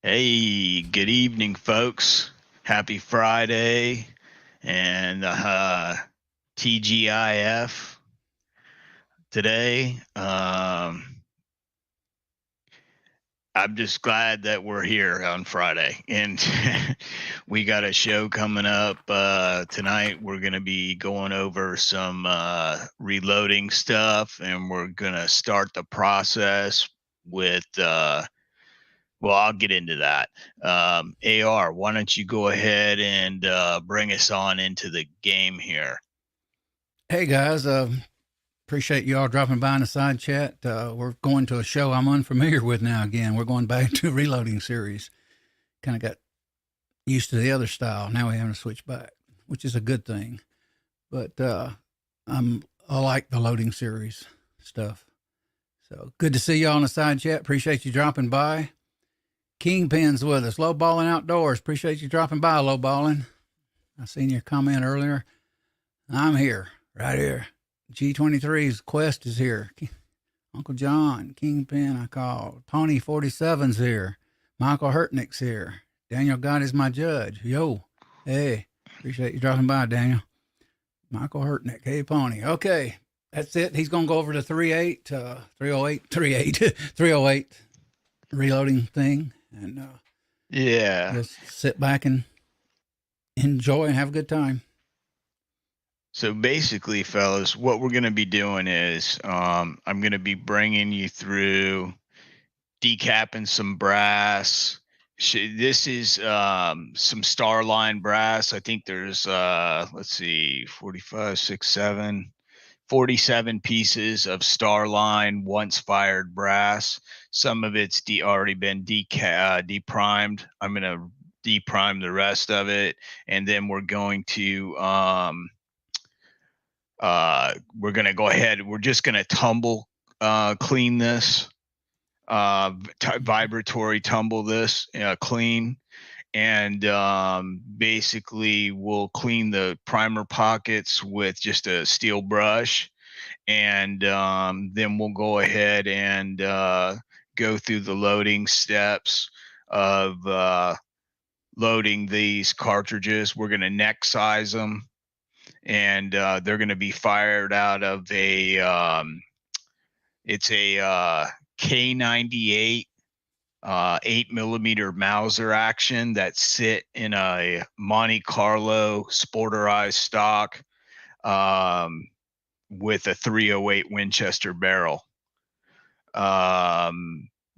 Hey, good evening, folks. Happy Friday and TGIF today. I'm just glad that we're here on Friday and we got a show coming up tonight. We're going to be going over some reloading stuff and we're going to start the process with well, I'll get into that. AR, why don't you go ahead and bring us on into the game here? Hey guys, appreciate you all dropping by in the side chat. We're going to a show I'm unfamiliar with now again. We're going back to a reloading series. Kind of got used to the other style. Now we're having to switch back, which is a good thing. But I like the loading series stuff. So good to see y'all in the side chat. Appreciate you dropping by. Kingpin's with us. Low balling outdoors. Appreciate you dropping by, low balling. I seen your comment earlier. I'm here, right here. G23's Quest is here. Uncle John, Kingpin, I called. Tony 47's here. Michael Hurtnick's here. Daniel God is my judge. Yo. Hey, appreciate you dropping by, Daniel. Michael Hurtnick. Hey, Pony. Okay, that's it. He's going to go over the 308 reloading thing. And Yeah. just sit back and enjoy and have a good time. So basically, fellas, what we're going to be doing is I'm going to be bringing you through decapping some brass. This is some Starline brass. I think there's, let's see, 45, 6, 7, 47 pieces of Starline once fired brass. Some of it's already been deprimed. I'm going to deprime the rest of it. And then we're going to go ahead. We're just going to tumble clean this, vibratory tumble this clean. And basically we'll clean the primer pockets with just a steel brush. And then we'll go ahead and go through the loading steps of loading these cartridges. We're going to neck size them. And they're going to be fired out of it's a K98 8mm Mauser action that sit in a Monte Carlo sporterized stock with a 308 Winchester barrel.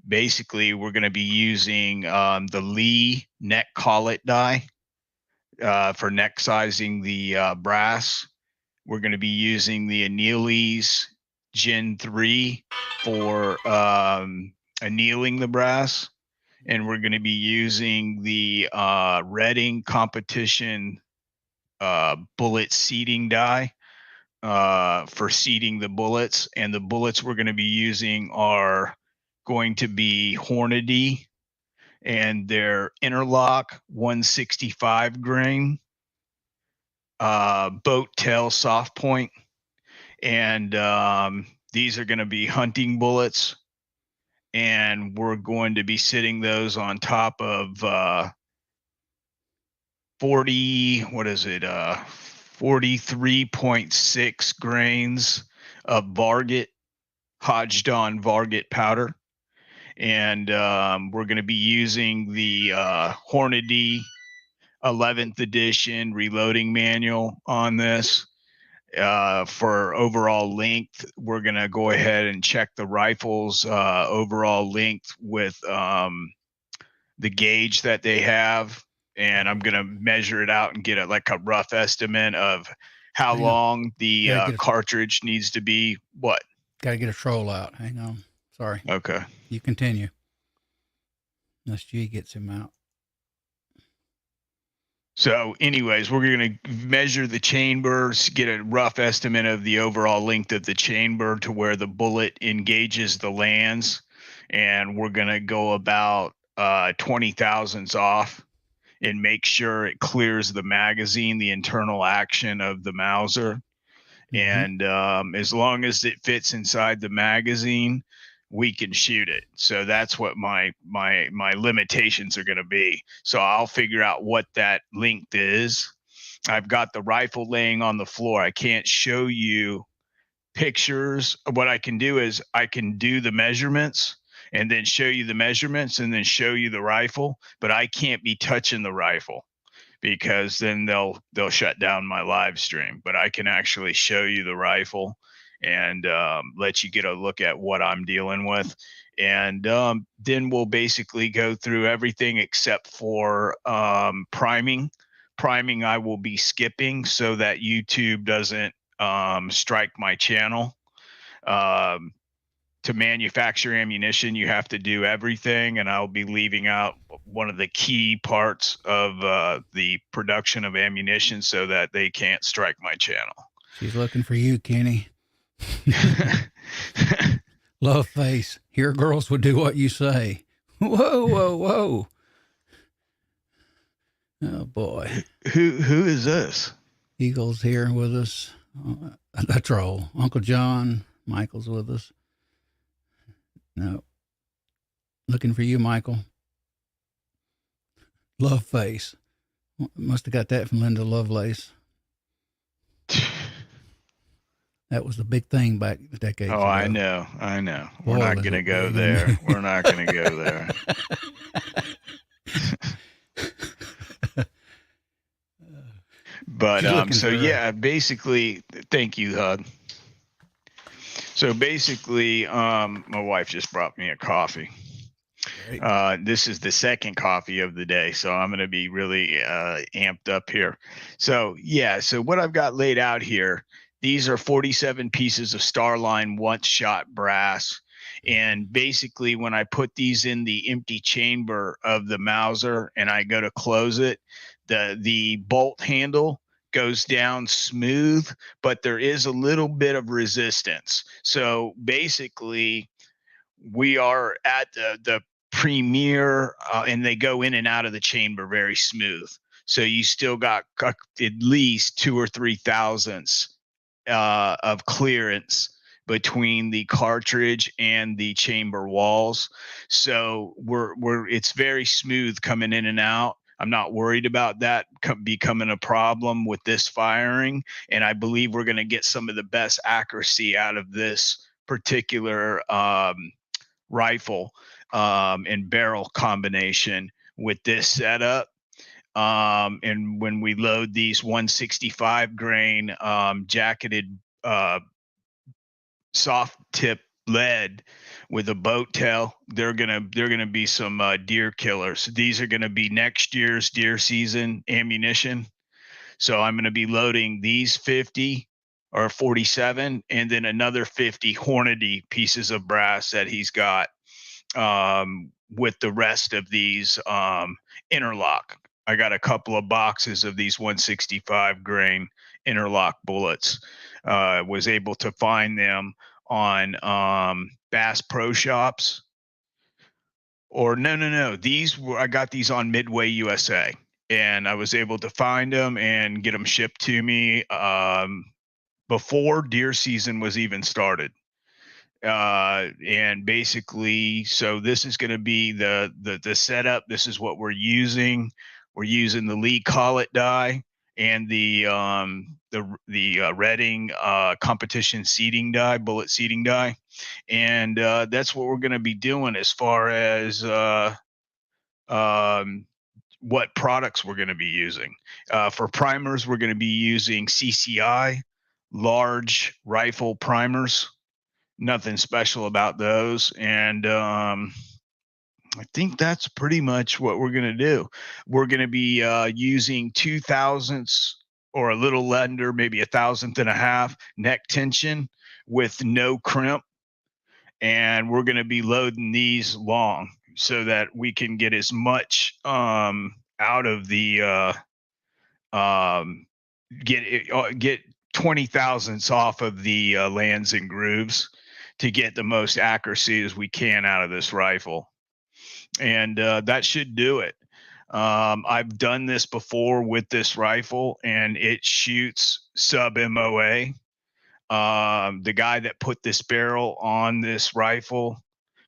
Basically, we're going to be using the Lee neck collet die for neck sizing the brass. We're going to be using the Annealy's Gen 3 for annealing the brass. And we're going to be using the Redding competition bullet seating die for seating the bullets. And the bullets we're going to be using are going to be Hornady, and they're INTERLOCK 165 grain boat tail soft point. And these are going to be hunting bullets. And we're going to be sitting those on top of 43.6 grains of Varget, Hodgdon Varget powder. And we're going to be using the Hornady 11th edition reloading manual on this. For overall length, we're going to go ahead and check the rifle's overall length with the gauge that they have. And I'm going to measure it out and get a rough estimate of how long the cartridge needs to be. What? Got to get a troll out. Hang on. Sorry. Okay. You continue. Unless G gets him out. So anyways, we're going to measure the chamber, get a rough estimate of the overall length of the chamber to where the bullet engages the lands. And we're going to go about 20 thousandths off and make sure it clears the magazine, the internal action of the Mauser. Mm-hmm. And as long as it fits inside the magazine, we can shoot it. So that's what my limitations are going to be. So I'll figure out what that length is. I've got the rifle laying on the floor. I can't show you pictures. What I can do is I can do the measurements and then show you the measurements and then show you the rifle, but I can't be touching the rifle because then they'll shut down my live stream. But I can actually show you the rifle and let you get a look at what I'm dealing with. And then we'll basically go through everything except for priming. Priming I will be skipping so that YouTube doesn't strike my channel. To manufacture ammunition, you have to do everything, and I'll be leaving out one of the key parts of the production of ammunition so that they can't strike my channel. She's looking for you, Kenny. Love face. Here girls would do what you say. Whoa, whoa, whoa. Oh boy. Who is this? Eagle's here with us. A troll. Uncle John. Michael's with us. No. Looking for you, Michael. Love face. Must have got that from Linda Lovelace. That was the big thing back decades ago. I know. We're not going to go there. We're not going to go there. But so yeah, basically, thank you, Hud. So basically, my wife just brought me a coffee. This is the second coffee of the day, so I'm going to be really amped up here. So yeah, so what I've got laid out here, these are 47 pieces of Starline one-shot brass. And basically, when I put these in the empty chamber of the Mauser and I go to close it, the bolt handle goes down smooth, but there is a little bit of resistance. So basically, we are at the premier, and they go in and out of the chamber very smooth. So you still got at least 2 or 3 thousandths of clearance between the cartridge and the chamber walls. So it's very smooth coming in and out. I'm not worried about that becoming a problem with this firing. And I believe we're going to get some of the best accuracy out of this particular rifle and barrel combination with this setup. And when we load these 165 grain jacketed soft tip lead with a boat tail, they're gonna be some deer killers. These are gonna be next year's deer season ammunition. So I'm gonna be loading these 50 or 47 and then another 50 Hornady pieces of brass that he's got with the rest of these interlock. I got a couple of boxes of these 165 grain interlock bullets. Was able to find them on Bass Pro Shops. Or no. I got these on Midway USA, and I was able to find them and get them shipped to me before deer season was even started. And basically, so this is going to be the setup. This is what we're using. We're using the Lee COLLET die and the Redding competition seating die, bullet seating die. And that's what we're going to be doing as far as what products we're going to be using. For primers, we're going to be using CCI large rifle primers. Nothing special about those. And I think that's pretty much what we're going to do. We're going to be using 2 thousandths or a little under, maybe 1/1000 and a half neck tension with no crimp. And we're going to be loading these long so that we can get as much out of the get 20 thousandths off of the lands and grooves to get the most accuracy as we can out of this rifle. And that should do it. I've done this before with this rifle, and it shoots sub MOA. The guy that put this barrel on this rifle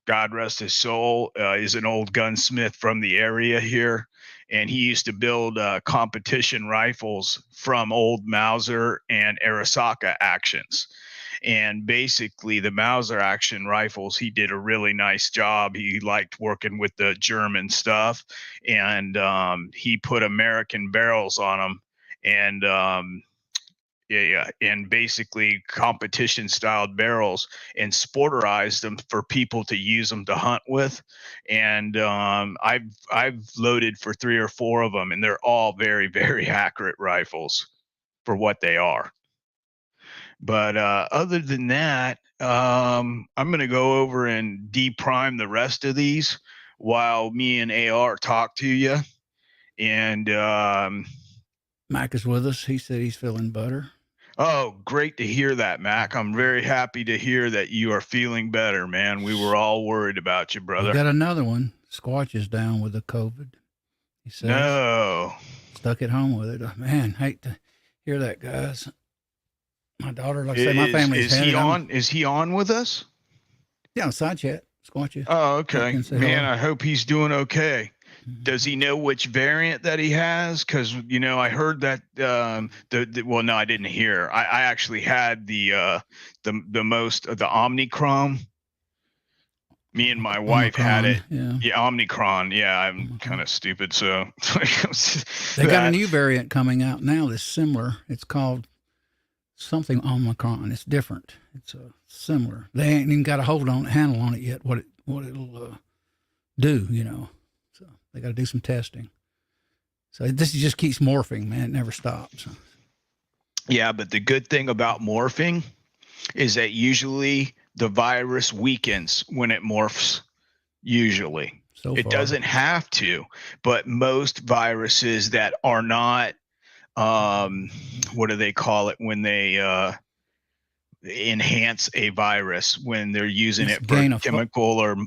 God rest his soul, is an old gunsmith from the area here. And he used to build competition rifles from old Mauser and Arisaka actions. And basically, the Mauser action rifles, he did a really nice job. He liked working with the German stuff, and he put American barrels on them. And and basically competition styled barrels and sporterized them for people to use them to hunt with. And I've loaded for 3 or 4 of them, and they're all very, very accurate rifles for what they are. But other than that, I'm going to go over and deprime the rest of these while me and AR talk to you. And Mac is with us. He said he's feeling better. oh, great to hear that, Mac. I'm very happy to hear that you are feeling better, man. We were all worried about you, brother. We got another one. Squatch is down with the COVID. He says. No. Stuck at home with it. Oh, man, hate to hear that, guys. My daughter, like I say, my family's is he on? Is he on with us? Yeah, on side chat. Squatch you. Oh, okay. Man, hello. I hope he's doing okay. Does he know which variant that he has? Because I heard that well, no, I didn't hear. I actually had the Omicron. Me and my wife had it. Yeah, Omicron. Yeah, I'm kind of stupid, so they got a new variant coming out now that's similar. It's called something Omicron. It's different. It's similar. They ain't even got a handle on it yet. What it'll do, So they got to do some testing. So this just keeps morphing, man. It never stops. Yeah, but the good thing about morphing is that usually the virus weakens when it morphs. Usually, it doesn't have to, but most viruses that are not, what do they call it when they enhance a virus, when they're using it for chemical or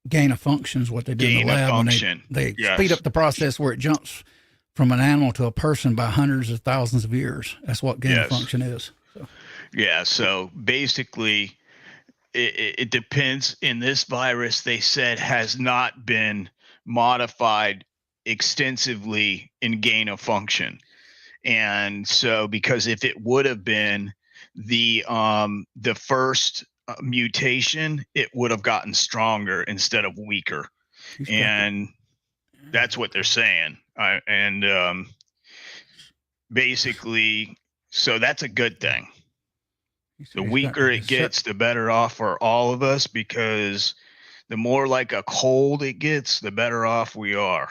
gain of function is what they do in the lab. They speed up the process where it jumps from an animal to a person by hundreds of thousands of years. That's what gain of function is. So. Yeah. So basically, it depends. In this virus, they said has not been modified extensively in gain of function. And so, because if it would have been the first mutation, it would have gotten stronger instead of weaker. And that's what they're saying. Basically, so that's a good thing. The weaker it gets, the better off for all of us, because the more like a cold it gets, the better off we are.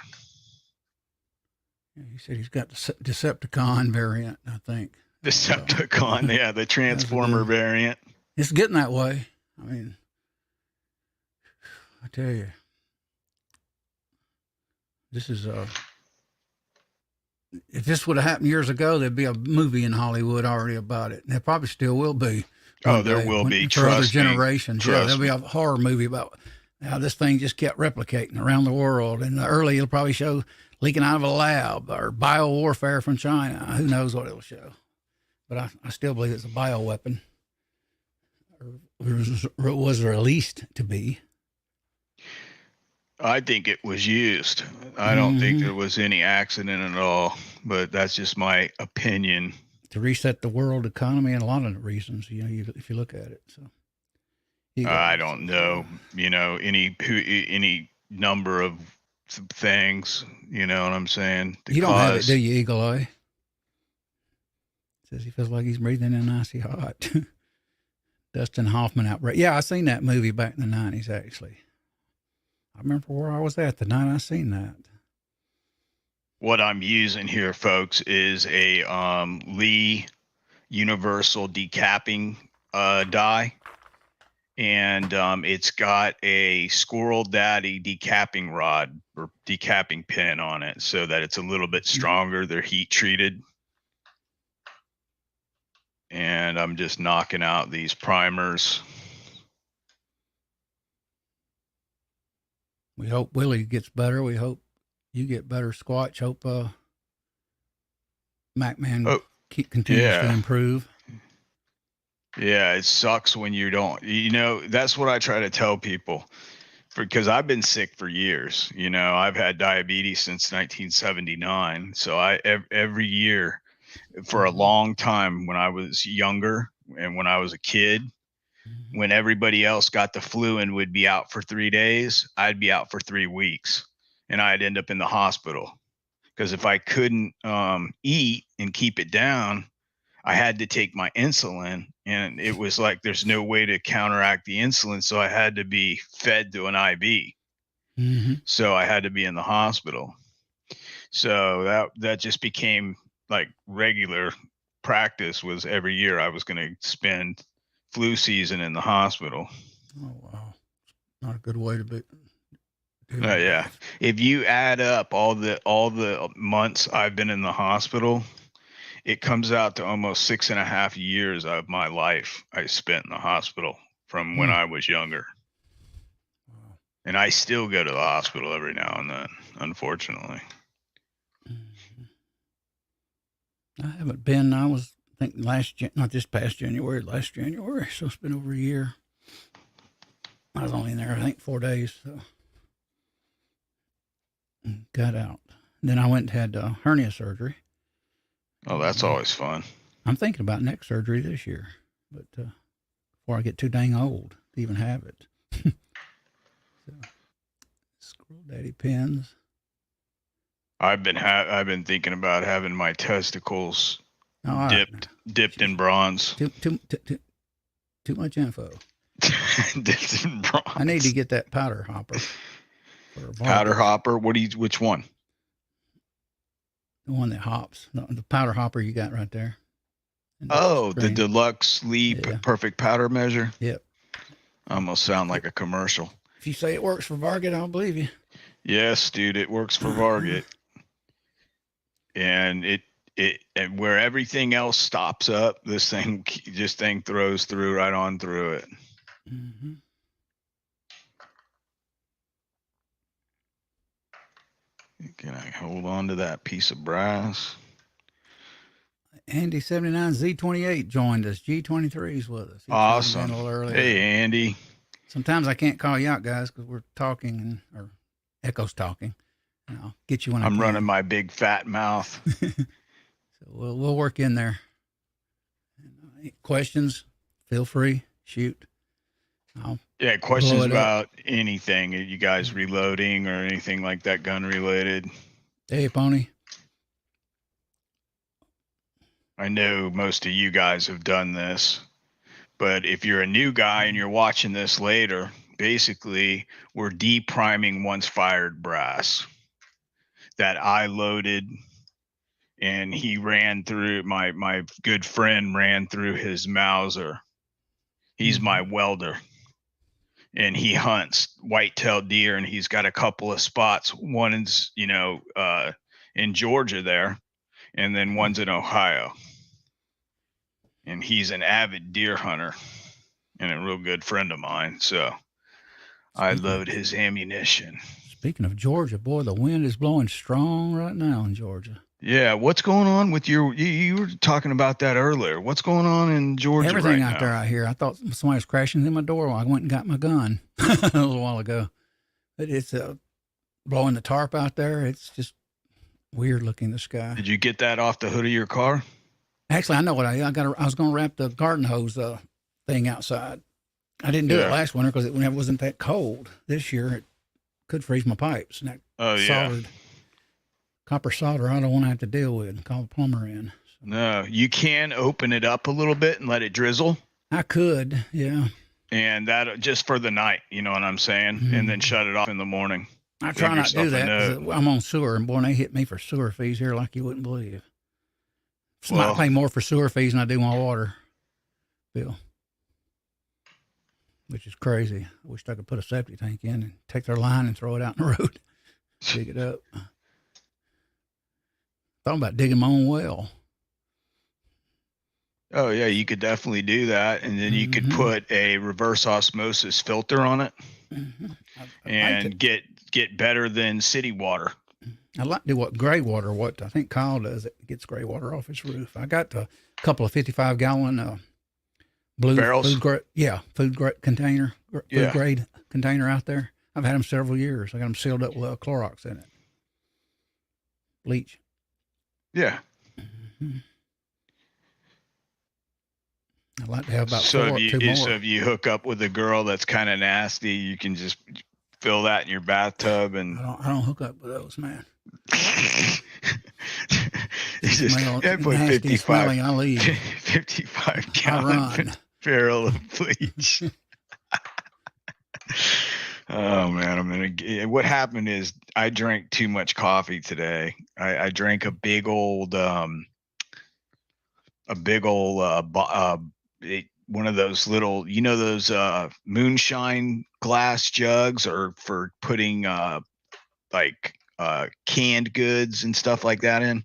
He said he's got the Decepticon variant, I think. Decepticon, yeah, the Transformer variant. It's getting that way. I mean, I tell you, this is if this would have happened years ago, there'd be a movie in Hollywood already about it. And there probably still will be. Oh, there will be. For other generations. Yeah, there'll be a horror movie about how this thing just kept replicating around the world. And early, it'll probably show leaking out of a lab or biowarfare from China. Who knows what it'll show. But I still believe it's a bioweapon. Or was released to be. I think it was used. I don't think there was any accident at all, but that's just my opinion. To reset the world economy and a lot of reasons, if you look at it. So I don't know, any number of things, you know what I'm saying? You don't have it, do you, Eagle Eye? Says he feels like he's breathing in icy hot. Dustin Hoffman outbreak. Yeah, I seen that movie back in the 90s, actually. I remember where I was at the night I seen that. What I'm using here, folks, is a Lee Universal Decapping die. And it's got a Squirrel Daddy decapping rod or decapping pin on it so that it's a little bit stronger. They're heat treated. And I'm just knocking out these primers. We hope Willie gets better. We hope you get better, Squatch. Hope MacMan continues to improve. Yeah, it sucks when you don't. That's what I try to tell people. because I've been sick for years. You know, I've had diabetes since 1979. So every year for a long time when I was younger and when I was a kid, when everybody else got the flu and would be out for 3 days, I'd be out for 3 weeks and I'd end up in the hospital. Because if I couldn't eat and keep it down, I had to take my insulin, and it was like there's no way to counteract the insulin, so I had to be fed to an IV. So I had to be in the hospital. So that just became like regular practice. Was every year I was going to spend flu season in the hospital. Oh wow, not a good way to be. Yeah, if you add up all the months I've been in the hospital, it comes out to almost 6.5 years of my life I spent in the hospital from when I was younger. Wow. And I still go to the hospital every now and then, unfortunately. I haven't been. I was thinking not this past January, last January. So it's been over a year. I was only in there, I think, 4 days. So got out. Then I went and had hernia surgery. Oh, that's always fun. I'm thinking about neck surgery this year, but before I get too dang old to even have it. So, Squirrel Daddy pins. I've been thinking about having my testicles dipped in bronze. Too much info. Dipped in bronze. I need to get that powder hopper. Powder hopper? Which one? The one that hops. The powder hopper you got right there. The deluxe Lee perfect powder measure? Yep. Almost sound like a commercial. If you say it works for Varget, I'll believe you. Yes, dude, it works for Varget. And and where everything else stops up, this thing throws through right on through it. Mm-hmm. Can I hold on to that piece of brass? Andy 79 Z28 joined us. G23's with us. Awesome. A little earlier. Hey, Andy. Sometimes I can't call you out, guys, because we're talking or Echo's talking. And I'll get you when I'm running my big fat mouth. So we'll work in there. Questions? Feel free. Shoot. Questions about anything. Are you guys reloading or anything like that, gun related? Hey, Pony. I know most of you guys have done this, but if you're a new guy and you're watching this later, basically we're depriming once fired brass that I loaded, and he ran through, my good friend ran through his Mauser. He's my welder. And he hunts white-tailed deer, and he's got a couple of spots. One is, in Georgia there, and then one's in Ohio. And he's an avid deer hunter and a real good friend of mine. So I load his ammunition. Speaking of Georgia, boy, the wind is blowing strong right now in Georgia. Yeah, what's going on with you were talking about that earlier. What's going on in Georgia Everything right out there I hear. I thought somebody was crashing in my door while I went and got my gun a little while ago. But it's blowing the tarp out there. It's just weird looking, the sky. Did you get that off the hood of your car? Actually, I know what I was going to wrap the garden hose thing outside. I didn't do it last winter because it wasn't that cold. This year, it could freeze my pipes. And that soldered copper solder, I don't want to have to deal with and call a plumber in. So. No, you can open it up a little bit and let it drizzle. I could, yeah. And that just for the night, you know what I'm saying? Mm-hmm. And then shut it off in the morning. I try not to do that because I'm on sewer, and boy, they hit me for sewer fees here like you wouldn't believe. I pay more for sewer fees than I do my water bill, which is crazy. I wish I could put a septic tank in and take their line and throw it out in the road, dig it up. Thought about digging my own well. Oh yeah, you could definitely do that, and then you could put a reverse osmosis filter on it, and get better than city water. I like to do what I think Kyle does. It gets gray water off his roof. I got a couple of 55-gallon blue barrels. Food grade container out there. I've had them several years. I got them sealed up with Clorox in it. Bleach. Yeah. Mm-hmm. I'd like to have about So two more. if you hook up with a girl that's kind of nasty, you can just fill that in your bathtub. And I don't hook up with those, man. You smell just put nasty, 55, smelling. I leave. 55 I gallon run. barrel of bleach. Oh man, I'm gonna. What happened is I drank too much coffee today. I drank a big old one of those little, those moonshine glass jugs, or for putting like canned goods and stuff like that in.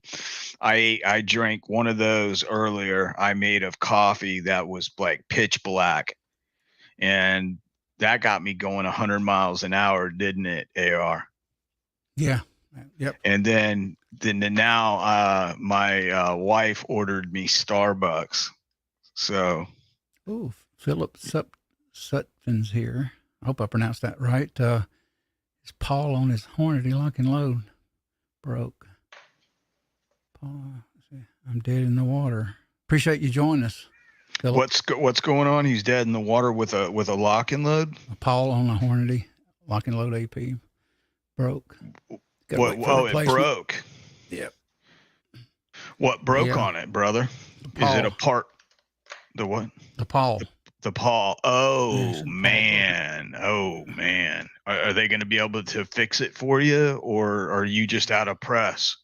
I drank one of those earlier. I made of coffee that was like pitch black, and that got me going 100 miles an hour, didn't it, AR? Yeah. Yep. And then now my wife ordered me Starbucks. So. Ooh, Philip Sutphen's here. I hope I pronounced that right. His Paul on his Hornady lock and load broke. Paul, I'm dead in the water. Appreciate you joining us, Philip. What's going on? He's dead in the water with a lock and load. Paul on the Hornady lock and load AP broke. What? Oh, it broke. Yep. What broke on it, brother? Is it a part? The what? The Paul. The Paul. Oh, yes, man. Paul. Oh, man. Are they going to be able to fix it for you, or are you just out of press?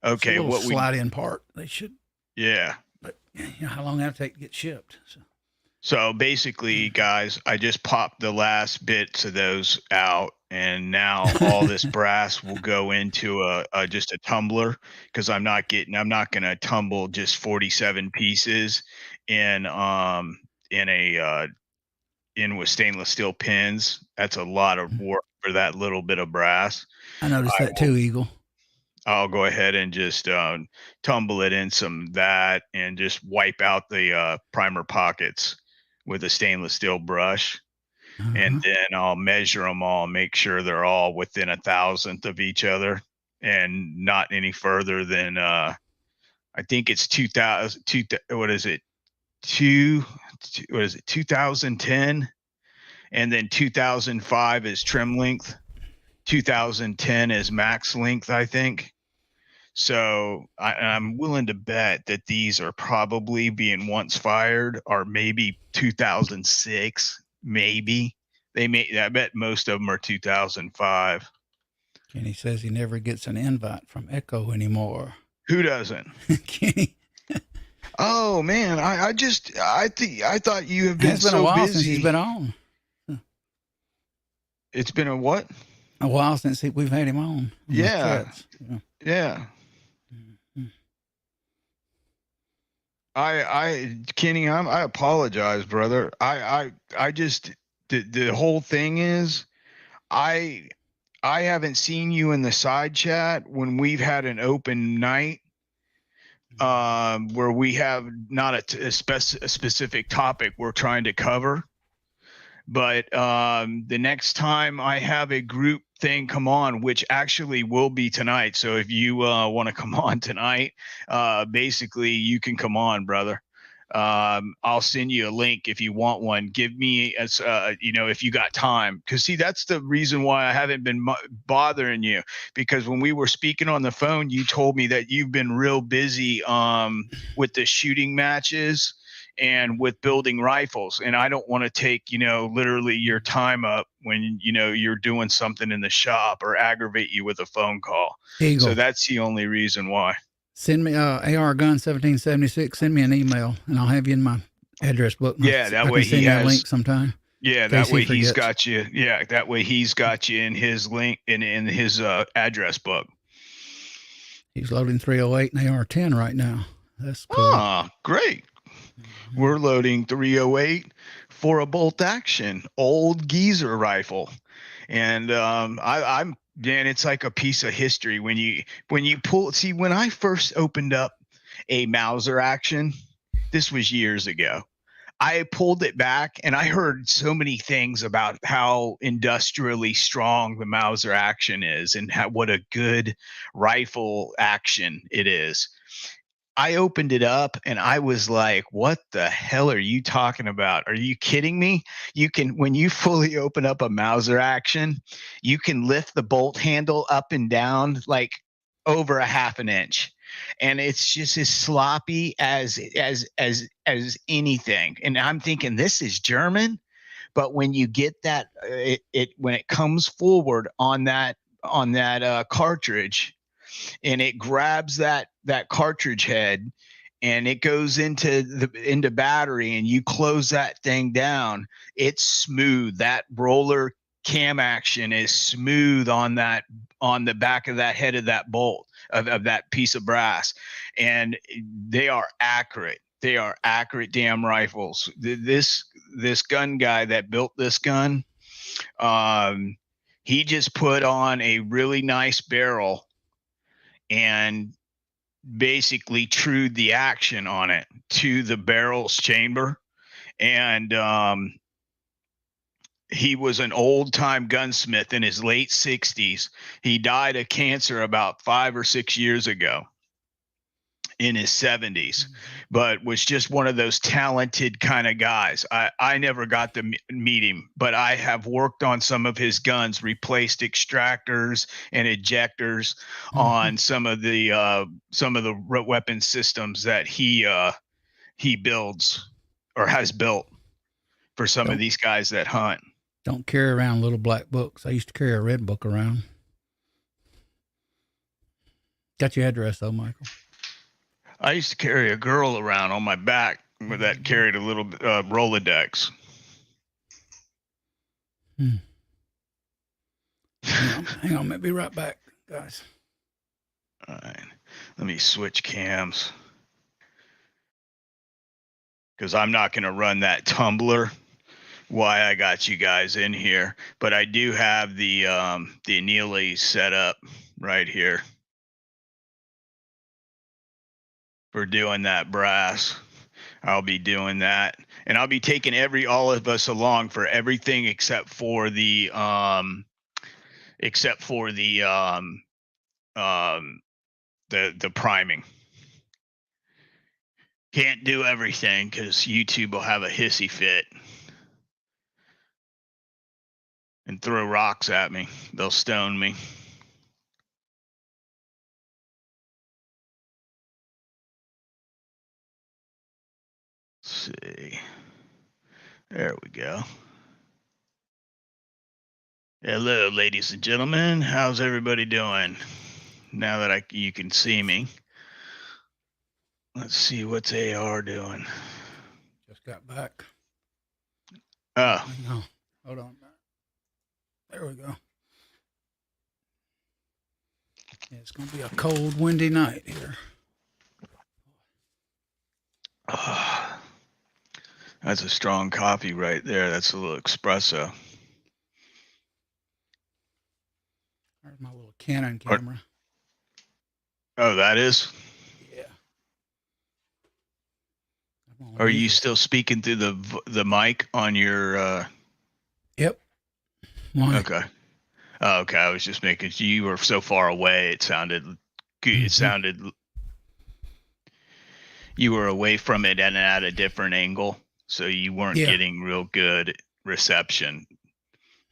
Okay. What slide in part. They should. Yeah. But how long that'll take to get shipped? So basically, guys, I just popped the last bits of those out, and now all this brass will go into just a tumbler, because I'm not going to tumble just 47 pieces in with stainless steel pins. That's a lot of work for that little bit of brass. I noticed that too, Eagle. I'll go ahead and just tumble it in some that, and just wipe out the primer pockets with a stainless steel brush. And then I'll measure them all, make sure they're all within 1,000th of each other, and not any further than I think it's 2010, and then 2005 is trim length, 2010 is max length, I think. So I'm willing to bet that these are probably being once fired, or maybe 2006, maybe. I bet most of them are 2005. Kenny says he never gets an invite from Echo anymore. Who doesn't? Kenny. Oh man, I thought you have been so busy. It's been a while since he's been on. It's been a what? A while since we've had him on. Yeah. Yeah. Kenny, I apologize, brother. I just, the whole thing is, I haven't seen you in the side chat when we've had an open night, where we have not a specific topic we're trying to cover. But the next time I have a group thing come on, which actually will be tonight. So if you want to come on tonight, basically you can come on, brother. I'll send you a link if you want one. Give me if you got time, because see, that's the reason why I haven't been bothering you, because when we were speaking on the phone, you told me that you've been real busy with the shooting matches and with building rifles, and I don't want to take literally your time up when you're doing something in the shop, or aggravate you with a phone call. Eagle. So that's the only reason why. Send me AR gun 1776. Send me an email, and I'll have you in my address book. Yeah, that way he has a link sometime. Yeah, that way he's got you. Yeah, that way he's got you in his link in his address book. He's loading 308 and AR-10 right now. That's cool. Ah, great. We're loading 308 for a bolt action old geezer rifle, and I'm man, it's like a piece of history when you pull. See, when I first opened up a Mauser action, this was years ago, I pulled it back, and I heard so many things about how industrially strong the Mauser action is, and what a good rifle action it is. I opened it up and I was like, what the hell are you talking about? Are you kidding me? You can, when you fully open up a Mauser action, you can lift the bolt handle up and down like over a half an inch. And it's just as sloppy as anything. And I'm thinking this is German, but when you get that, when it comes forward on that cartridge, and it grabs that cartridge head and it goes into battery, and you close that thing down, it's smooth. That roller cam action is smooth on the back of that head of that bolt of that piece of brass, and they are accurate. They are accurate damn rifles. This gun guy that built this gun, he just put on a really nice barrel and basically trued the action on it to the barrel's chamber. And he was an old time gunsmith in his late 60s. He died of cancer about 5 or 6 years ago in his 70s, but was just one of those talented kind of guys. I never got to meet him, but I have worked on some of his guns, replaced extractors and ejectors on some of the weapon systems that he builds or has built for some of these guys that hunt. Don't carry around little black books. I used to carry a red book around. Got your address though, Michael? I used to carry a girl around on my back that carried a little Rolodex. Hang on, maybe right back, guys. All right, let me switch cams because I'm not going to run that Tumbler. Why I got you guys in here, but I do have the annealing set up right here for doing that brass. I'll be doing that, and I'll be taking all of us along for everything except for the priming. Can't do everything because YouTube will have a hissy fit and throw rocks at me. They'll stone me. Let's see. There we go. Hello, ladies and gentlemen. How's everybody doing? Now that you can see me. Let's see what's AR doing. Just got back. Oh. No. Hold on. There we go. Yeah, it's going to be a cold, windy night here. Oh, that's a strong coffee right there. That's a little espresso. There's my little Canon camera. Oh, that is? Yeah. Are you still speaking through the mic on your... Yep. Why? Okay. Oh, okay. I was just making sure. You were so far away. It sounded good. It sounded you were away from it and at a different angle, so you weren't getting real good reception.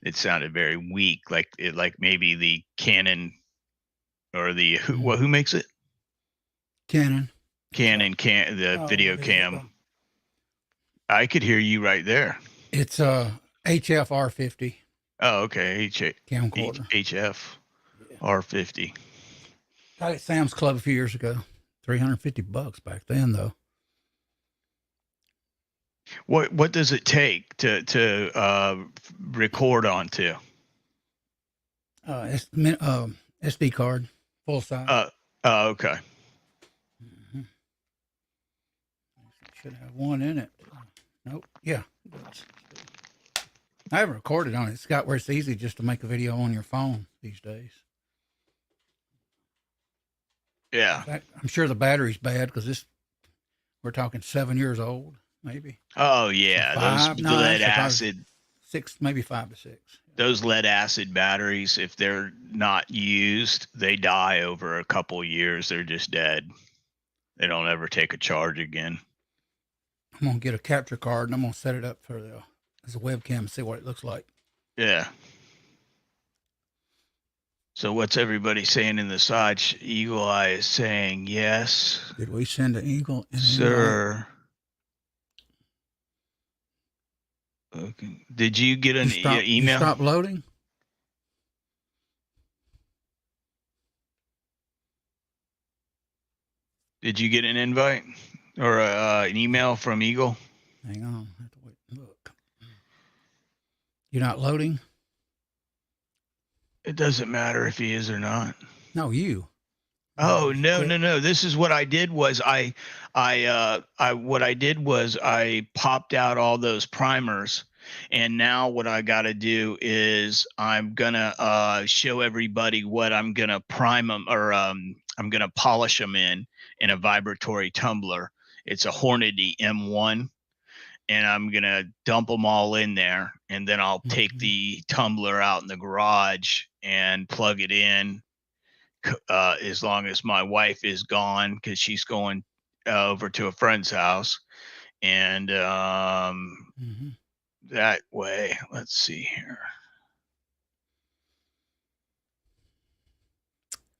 It sounded very weak, like maybe the Canon or the who makes it? Canon. The video cam. I could hear you right there. It's HF R50. Oh, okay. Camcorder. HF R50. Got it at Sam's Club a few years ago. $350 back then, though. What does it take to record onto? SD card, full size. Okay. Should have one in it. Nope. Yeah. I haven't recorded on it. It's got where it's easy just to make a video on your phone these days. Yeah. I'm sure the battery's bad because we're talking 7 years old. maybe. Oh So yeah, those 5, no, lead actually probably acid, 6, maybe 5 to 6. those lead acid batteries, if they're not used, they die over a couple years. They're just dead. They don't ever take a charge again. I'm gonna get a capture card and I'm gonna set it up for as a webcam and see what it looks like. Yeah. So what's everybody saying in the side? Eagle Eye is saying yes. Did we send an eagle an invite? Sir. Okay. Did you get an email? You stop loading? Did you get an invite or an email from Eagle? Hang on. I have to wait. Look. You're not loading? It doesn't matter if he is or not. No, you. Oh no. This is what I did was I popped out all those primers, and now what I got to do is I'm gonna show everybody what I'm gonna prime them, or I'm gonna polish them in a vibratory tumbler. It's a Hornady M1, and I'm gonna dump them all in there, and then I'll take the tumbler out in the garage and plug it in. As long as my wife is gone, because she's going over to a friend's house, and that way, let's see here.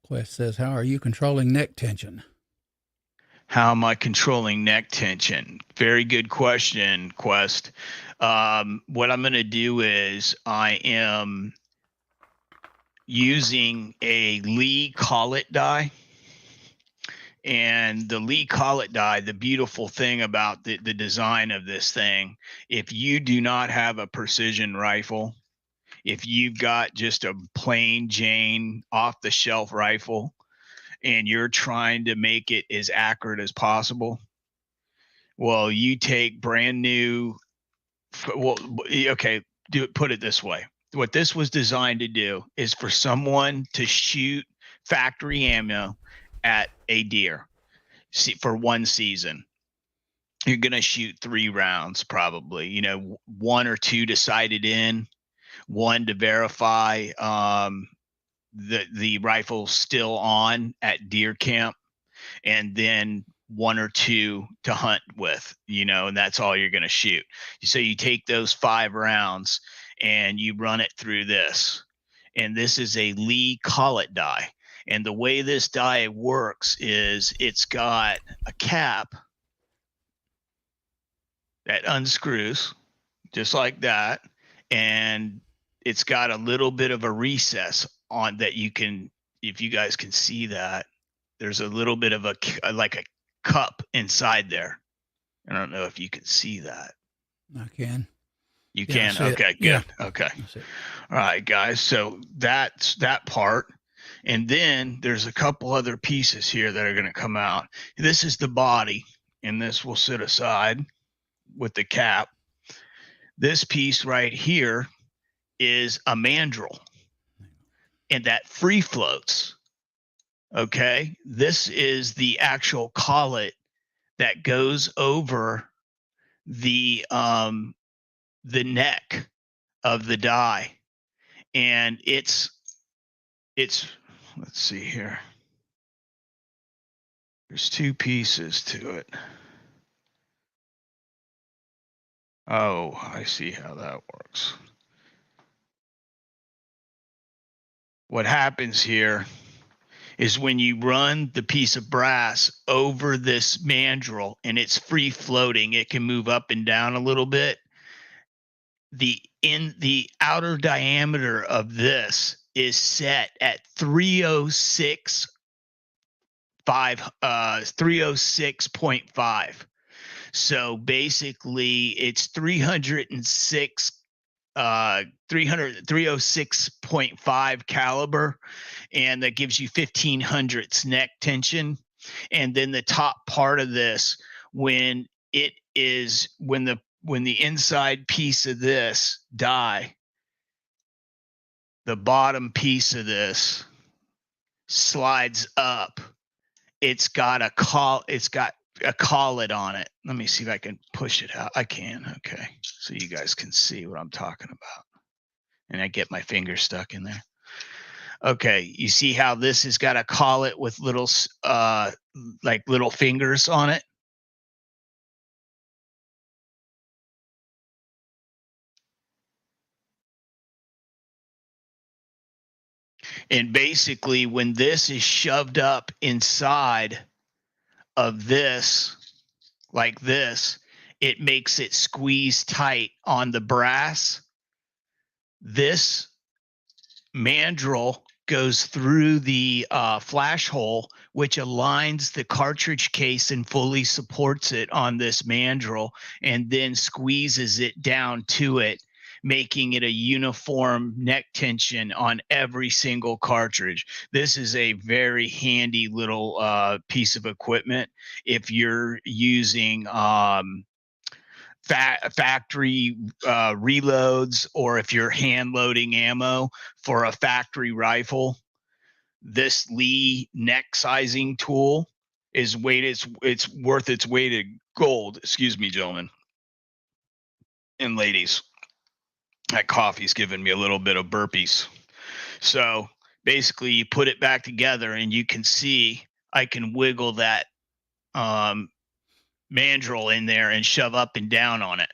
Quest says, how are you controlling neck tension? How am I controlling neck tension? Very good question, Quest. What I'm going to do is I am using a Lee COLLET die. And the Lee COLLET die, the beautiful thing about the design of this thing, if you do not have a precision rifle, if you've got just a plain Jane off the shelf rifle and you're trying to make it as accurate as possible, well, you take brand new, well, okay, put it this way. What this was designed to do is for someone to shoot factory ammo at a deer for one season. You're going to shoot 3 rounds, probably, 1 or 2 to sight it in, 1 to verify the rifle's still on at deer camp, and then 1 or 2 to hunt with, and that's all you're going to shoot. So you take those 5 rounds and you run it through this. And this is a Lee COLLET die. And the way this die works is it's got a cap that unscrews just like that. And it's got a little bit of a recess on that you can, if you guys can see that, there's a little bit of like a cup inside there. I don't know if you can see that. I can. You can? Okay, good. Yeah. Okay. All right, guys. So that's that part. And then there's a couple other pieces here that are going to come out. This is the body, and this will sit aside with the cap. This piece right here is a mandrel, and that free floats. Okay. This is the actual collet that goes over the neck of the die. And it's let's see here. There's 2 pieces to it. Oh, I see how that works. What happens here is when you run the piece of brass over this mandrel and it's free floating, it can move up and down a little bit. In the outer diameter of this is set at 306.5. So basically it's 306.5 caliber, and that gives you 1500s neck tension. And then the top part of this, when the inside piece of this die, the bottom piece of this slides up, it's got a collet on it. Let me see if I can push it out. I can. Okay. So you guys can see what I'm talking about. And I get my finger stuck in there. Okay. You see how this has got a collet with little, like little fingers on it? And basically, when this is shoved up inside of this, like this, it makes it squeeze tight on the brass. This mandrel goes through the flash hole, which aligns the cartridge case and fully supports it on this mandrel, and then squeezes it down to it, making it a uniform neck tension on every single cartridge. This is a very handy little piece of equipment if you're using factory reloads, or if you're hand loading ammo for a factory rifle. This Lee neck sizing tool is it's worth its weight in gold. Excuse me, gentlemen and ladies. That coffee's giving me a little bit of burpees. So basically, you put it back together, and you can see I can wiggle that mandrel in there and shove up and down on it.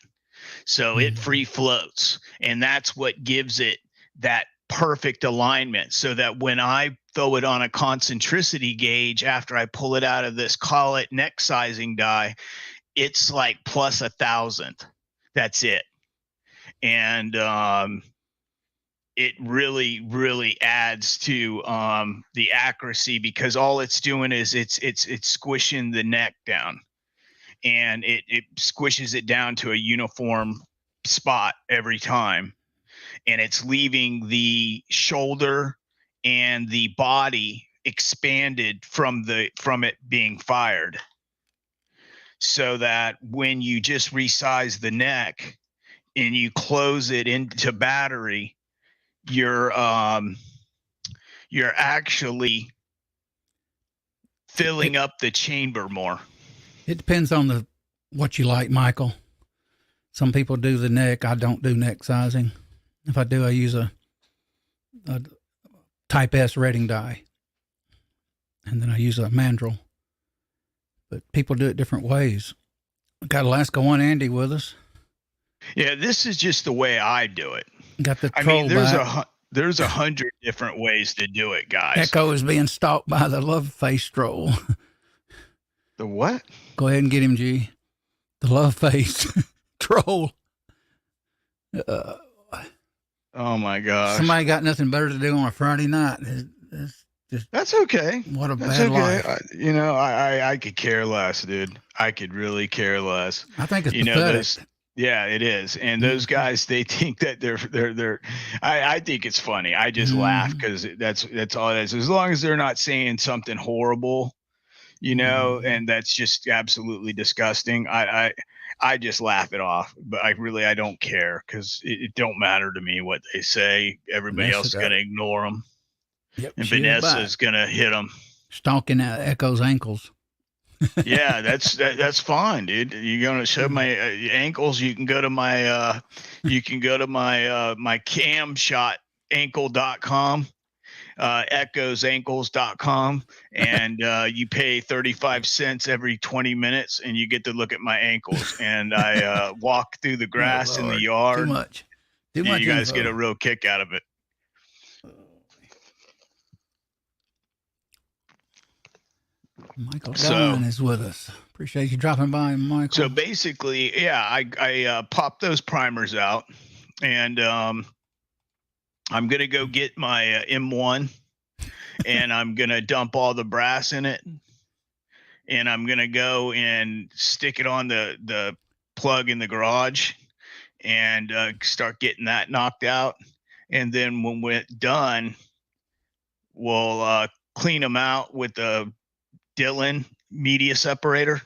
So it free floats, and that's what gives it that perfect alignment, so that when I throw it on a concentricity gauge after I pull it out of this COLLET neck sizing die, it's like plus 1,000. That's it. And it really adds to the accuracy, because all it's doing is it's squishing the neck down, and it squishes it down to a uniform spot every time, and it's leaving the shoulder and the body expanded from it being fired, so that when you just resize the neck and you close it into battery, you're actually filling up the chamber more. It depends on what you like, Michael. Some people do the neck. I don't do neck sizing. If I do, I use a Type S redding die, and then I use a mandrel. But people do it different ways. We got Alaska One Andy with us. Yeah, this is just the way I do it. Got the troll there's 100 different ways to do it, guys. Echo is being stalked by the love face troll. The what? Go ahead and get him, G. The love face troll. Oh my gosh! Somebody got nothing better to do on a Friday night. That's okay. What a bad life. I could care less, dude. I could really care less. I think it's pathetic. Yeah, it is. And those guys, they think that they're. I think it's funny. I just laugh, because that's all it is. As long as they're not saying something horrible, and that's just absolutely disgusting. I just laugh it off, but I don't care, because it don't matter to me what they say. Everybody else is going to ignore them. Yep, and Vanessa's going to hit them. Stalking Echo's ankles. Yeah, that's fine, dude. You're going to shove my ankles. You can go to my my camshot.ankle.com. echosankles.com, and you pay 35 cents every 20 minutes, and you get to look at my ankles. And I walk through the grass in the yard. Too much. You guys get a real kick out of it. Michael Dunn is with us. Appreciate you dropping by, Michael. So basically, yeah, I pop those primers out, and I'm going to go get my M1, and I'm going to dump all the brass in it, and I'm going to go and stick it on the plug in the garage, and start getting that knocked out. And then when we're done, we'll clean them out with the Dillon media separator.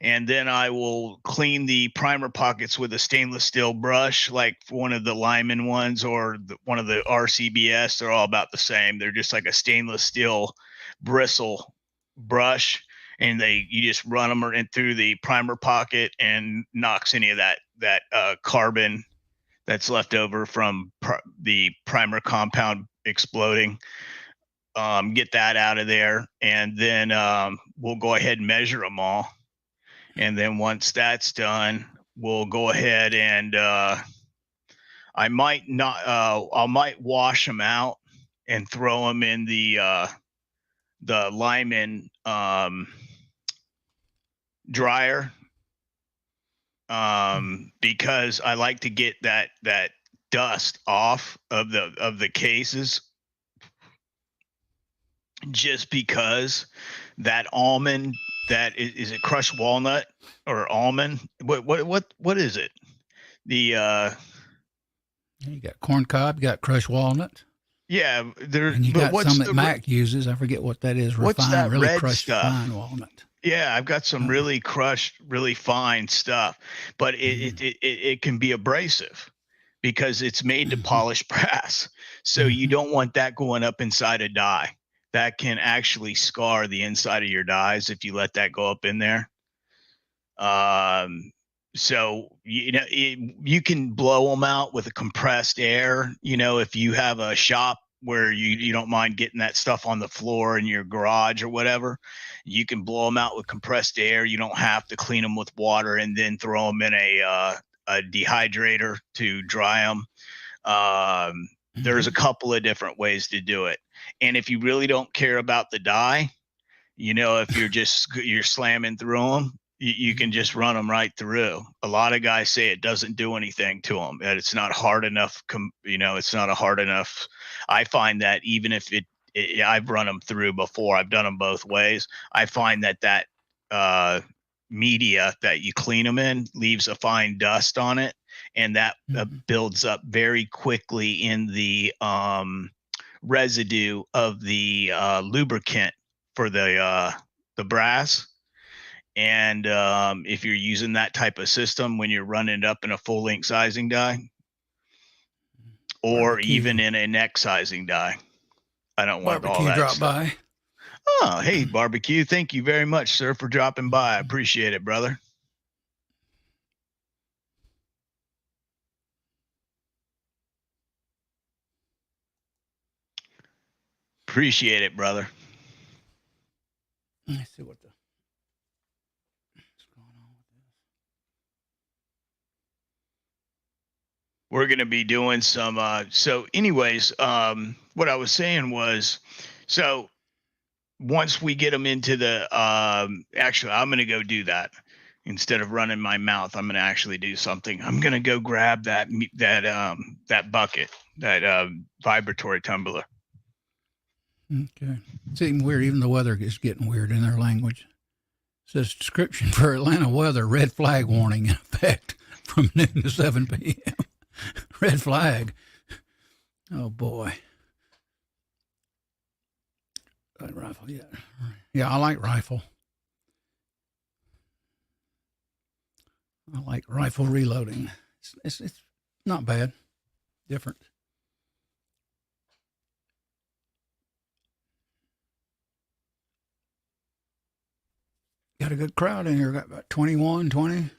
And then I will clean the primer pockets with a stainless steel brush, like one of the Lyman ones, or one of the RCBS. They're all about the same. They're just like a stainless steel bristle brush. and you just run them in through the primer pocket and knocks any of that carbon that's left over from the primer compound exploding. Get that out of there, and then we'll go ahead and measure them all. And then once that's done, we'll go ahead and I might wash them out and throw them in the Lyman dryer, because I like to get that dust off of the cases, just because that almond, that is it crushed walnut or almond? What is it? The you got corn cob, you got crushed walnut. Yeah, and you got some that MEC uses. I forget what that is. What's that really red crushed stuff? fine walnut. Yeah, I've got some really crushed, really fine stuff, but it can be abrasive because it's made to polish brass. So you don't want that going up inside a die. That can actually scar the inside of your dies if you let that go up in there. So, you can blow them out with a compressed air. If you have a shop where you don't mind getting that stuff on the floor in your garage or whatever, you can blow them out with compressed air. You don't have to clean them with water and then throw them in a dehydrator to dry them. There's a couple of different ways to do it. And if you really don't care about the die, if you're slamming through them, you can just run them right through. A lot of guys say it doesn't do anything to them, that it's not hard enough. It's not a hard enough. I find that even if I've run them through before, I've done them both ways. I find that media that you clean them in leaves a fine dust on it, and that builds up very quickly in the residue of the lubricant for the brass. And if you're using that type of system when you're running it up in a full length sizing die, or even in a neck sizing die, I don't want all that drop stuff. By. Oh, hey, Barbecue. Thank you very much, sir, for dropping by. I appreciate it, brother. Appreciate it, brother. Let's see what's going on with this. We're going to be doing some, so anyways, what I was saying was, so once we get them into the, actually, I'm going to go do that. Instead of running my mouth, I'm going to actually do something. I'm going to go grab that bucket, that vibratory tumbler. Okay. It's even weird. Even the weather is getting weird in their language. It says description for Atlanta weather, red flag warning in effect from noon to 7 p.m. Red flag. Oh, boy. That rifle, yeah. Yeah, I like rifle. I like rifle reloading. It's not bad. Different. Got a good crowd in here. Got about 21, 20.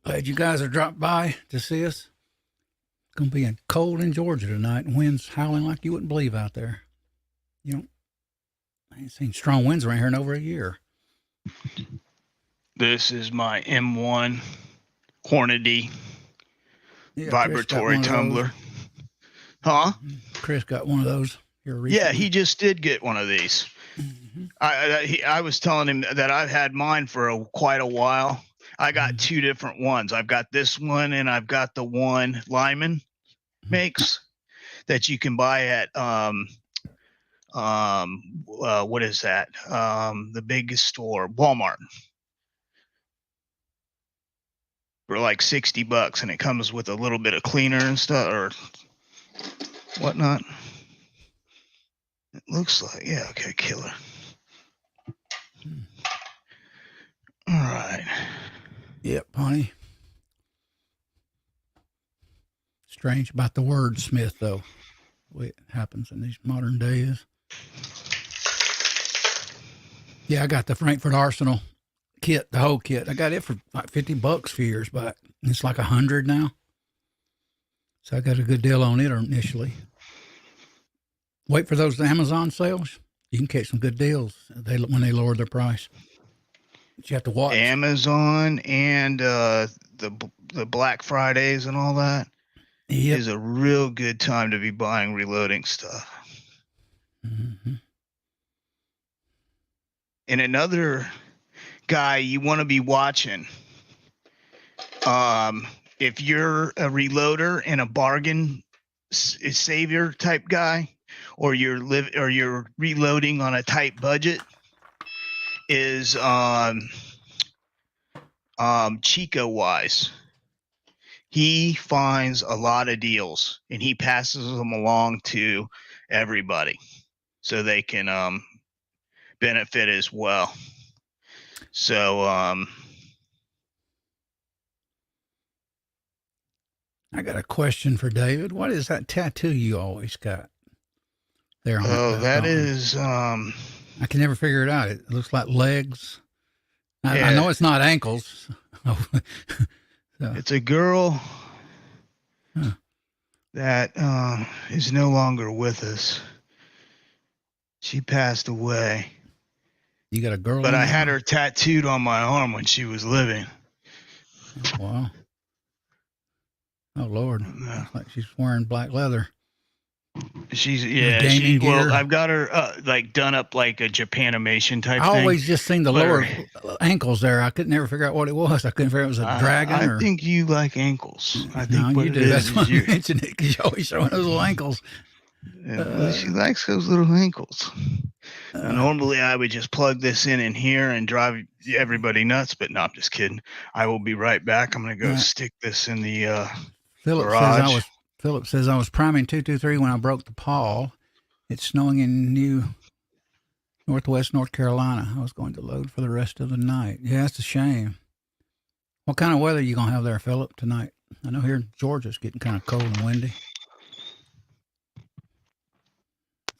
Glad you guys are dropped by to see us. It's going to be cold in Georgia tonight, and winds howling like you wouldn't believe out there. I ain't seen strong winds around here in over a year. This is my M1 Hornady vibratory tumbler. Huh? Chris got one of those here recently. Yeah, he just did get one of these. I was telling him that I've had mine for quite a while. I got two different ones. I've got this one, and I've got the one Lyman makes that you can buy at what is that? The biggest store, Walmart, for like $60, and it comes with a little bit of cleaner and stuff or whatnot. It looks like, yeah, okay, killer. All right. Yep, honey. Strange about the wordsmith, though. The way it happens in these modern days. Yeah, I got the Frankfurt Arsenal kit, the whole kit. I got it for like $50 a few years back. It's like 100 now. So I got a good deal on it initially. Wait for those Amazon sales. You can catch some good deals when they lower their price. But you have to watch. Amazon and the Black Fridays and all that is a real good time to be buying reloading stuff. Mm-hmm. And another guy you want to be watching, if you're a reloader and a bargain savior type guy, or you're reloading on a tight budget, is Chico Wise. He finds a lot of deals and he passes them along to everybody so they can benefit as well. So I got a question for David. What is that tattoo you always got there on that is I can never figure it out. It looks like legs. I know it's not ankles. So. It's a girl that is no longer with us. She passed away. You got a girl? But I had her tattooed on my arm when she was living. Wow. Oh, Lord. Looks like she's wearing black leather. She's gear. I've got her like done up like a Japanimation type thing. I always just seen the lower ankles there. I couldn't never figure out what it was. I couldn't figure out it was a dragon. I think you like ankles. I think no, you do. That's why I mentioned it, because you're always showing those little ankles. She likes those little ankles. Normally, I would just plug this in here and drive everybody nuts, but no, I'm just kidding. I will be right back. I'm going to go stick this in the garage. Philip says I was priming 223 when I broke the pawl. It's snowing in Northwest North Carolina. I was going to load for the rest of the night. Yeah, it's a shame. What kind of weather are you going to have there, Philip, tonight? I know here in Georgia it's getting kind of cold and windy.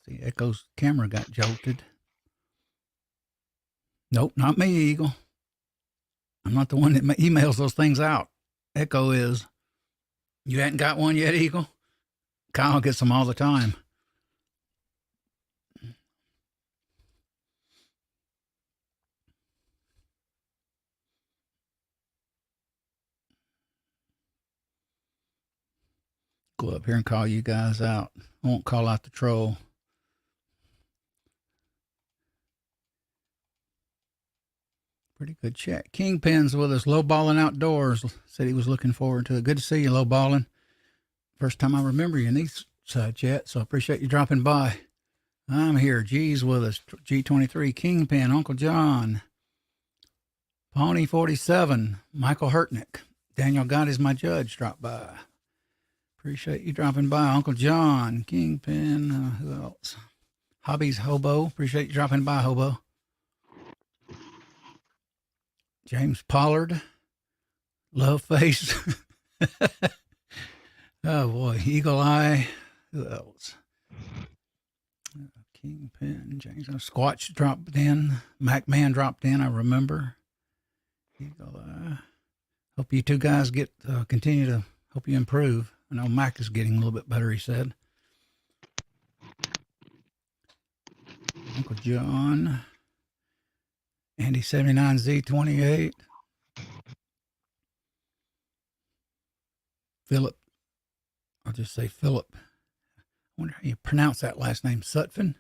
See, Echo's camera got jolted. Nope, not me, Eagle. I'm not the one that emails those things out. Echo is. You hadn't got one yet, Eagle? Kyle gets them all the time. Go up here and call you guys out. I won't call out the troll. Pretty good chat. Kingpin's with us. Lowballing Outdoors said he was looking forward to it. Good to see you, Lowballing. First time I remember you in these side chat, so I appreciate you dropping by. I'm here. G's with us. G23, Kingpin, Uncle John, Pony 47, Michael Hurtnick, Daniel God is my judge. Dropped by. Appreciate you dropping by, Uncle John, Kingpin. Who else? Hobbies Hobo. Appreciate you dropping by, Hobo. James Pollard, Love Face. Oh boy, Eagle Eye. Who else? Kingpin, James Squatch dropped in. Mac Man dropped in. I remember. Eagle Eye. Hope you two guys continue to hope you improve. I know Mac is getting a little bit better. He said. Uncle John. Andy 79Z28. Philip. I'll just say Philip. I wonder how you pronounce that last name. Sutphin?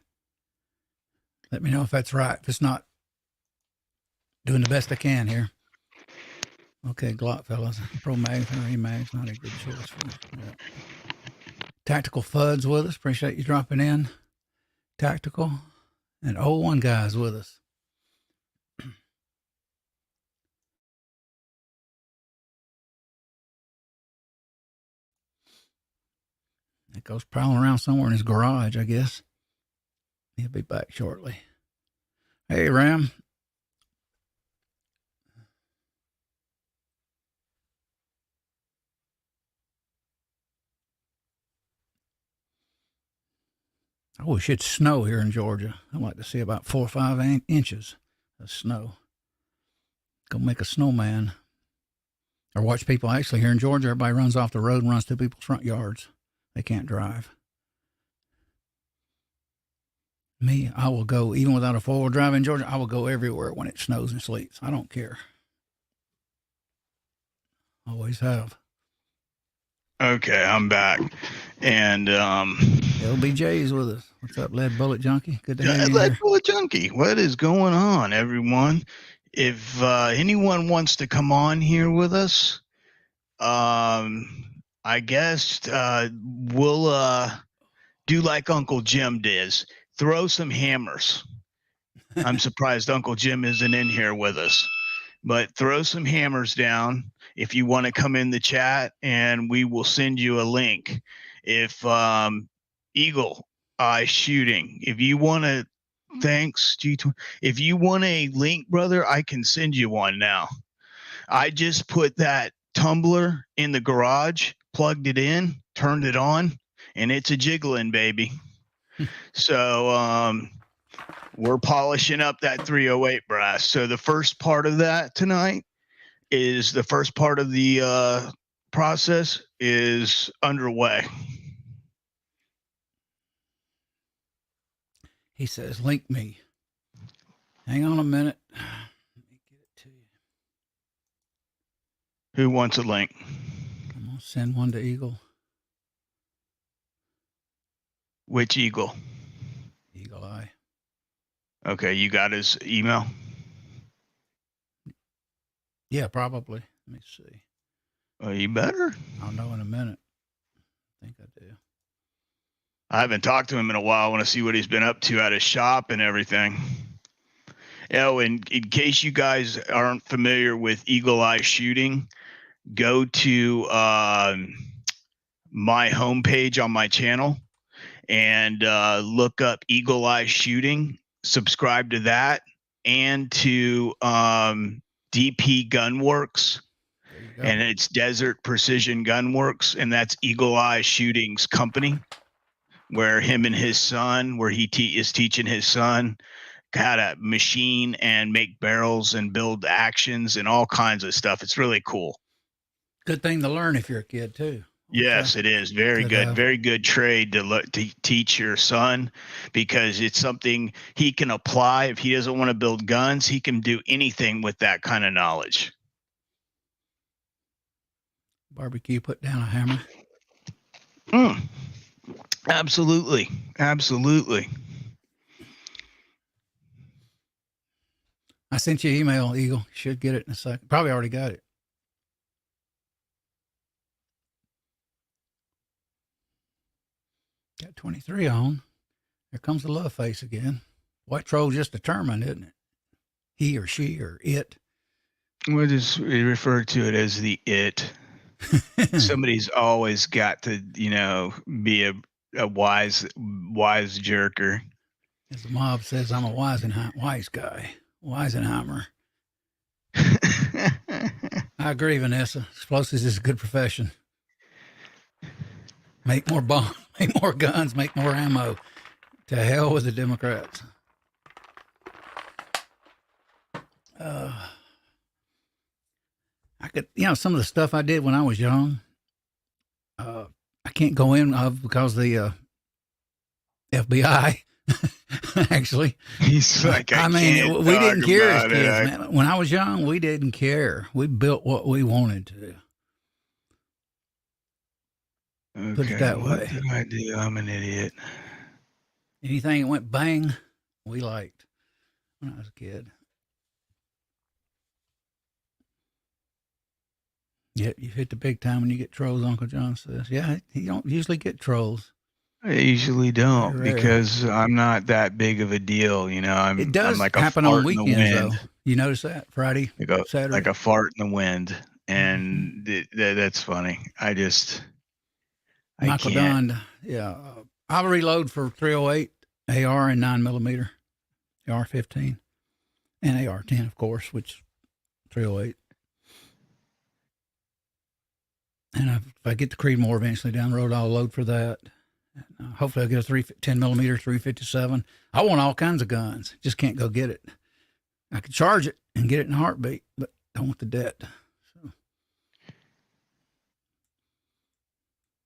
Let me know if that's right. If it's not, doing the best I can here. Okay, Glock fellas. Pro Mags or E-Mags, not a good choice for us. Yeah. Tactical Fuds with us. Appreciate you dropping in. Tactical. And 01 guys with us. It goes prowling around somewhere in his garage, I guess. He'll be back shortly. Hey, Ram. I wish it'd snow here in Georgia. I'd like to see about 4 or 5 inches. snow. Go make a snowman. Or watch people. Actually, here in Georgia, everybody runs off the road and runs to people's front yards. They can't drive. Me, I will go, even without a four-wheel drive in Georgia, I will go everywhere when it snows and sleets. I don't care. Always have. Okay, I'm back. And LBJ's with us. What's up, Lead Bullet Junkie? Good to have you Lead here. Bullet Junkie, what is going on, everyone? If anyone wants to come on here with us, I guess we'll do like Uncle Jim does. Throw some hammers. I'm surprised Uncle Jim isn't in here with us. But throw some hammers down if you want to come in the chat, and we will send you a link. If Eagle Eye Shooting, if you want to, thanks G2. If you want a link, brother, I can send you one now. I just put that tumbler in the garage, plugged it in, turned it on, and it's a jiggling, baby. So we're polishing up that 308 brass. So the first part of that tonight is the first part of the process is underway. He says, link me. Hang on a minute. Let me get it to you. Who wants a link? I'm going to send one to Eagle. Which Eagle? Eagle Eye. Okay, you got his email? Yeah, probably. Let me see. Oh, you better. I'll know in a minute. I think I do. I haven't talked to him in a while. I want to see what he's been up to at his shop and everything. Oh, and in case you guys aren't familiar with Eagle Eye Shooting, go to my homepage on my channel and look up Eagle Eye Shooting. Subscribe to that and to DP Gunworks, and it's Desert Precision Gunworks, and that's Eagle Eye Shooting's company, where him and his son, where he is teaching his son how to machine and make barrels and build actions and all kinds of stuff. It's really cool. Good thing to learn if you're a kid too. Yes, it is very good. Very good trade to teach your son, because it's something he can apply. If he doesn't want to build guns, he can do anything with that kind of knowledge. Barbecue, put down a hammer. Absolutely. Absolutely. I sent you an email, Eagle. You should get it in a second. Probably already got it. Got 23 on. Here comes the love face again. White troll just determined, isn't it? He or she or it. We'll just refer to it as the it. Somebody's always got to, be a wise jerker. As the mob says, I'm a wise guy. Weisenheimer. I agree, Vanessa. Explosives is a good profession. Make more bombs, make more guns, make more ammo. To hell with the Democrats. I could, some of the stuff I did when I was young, I can't go in because the FBI, actually. He's like, we didn't care as kids, man. When I was young, we didn't care. We built what we wanted to. Okay, put it that way. What did I do? I'm an idiot. Anything that went bang, we liked when I was a kid. Yep, you hit the big time when you get trolls, Uncle John says. Yeah, you don't usually get trolls. I usually don't, because I'm not that big of a deal. It does I'm like happen a fart on weekends, in the wind. though. You notice that? Friday, Saturday? Like a fart in the wind. And that's funny. Michael Dunn, yeah. I'll reload for 308 AR and 9mm, AR-15, and AR-10, of course, which 308. And if I get the Creedmoor eventually down the road, I'll load for that. Hopefully I'll get a 10mm 357. I want all kinds of guns. Just can't go get it. I could charge it and get it in a heartbeat, but I don't want the debt. So.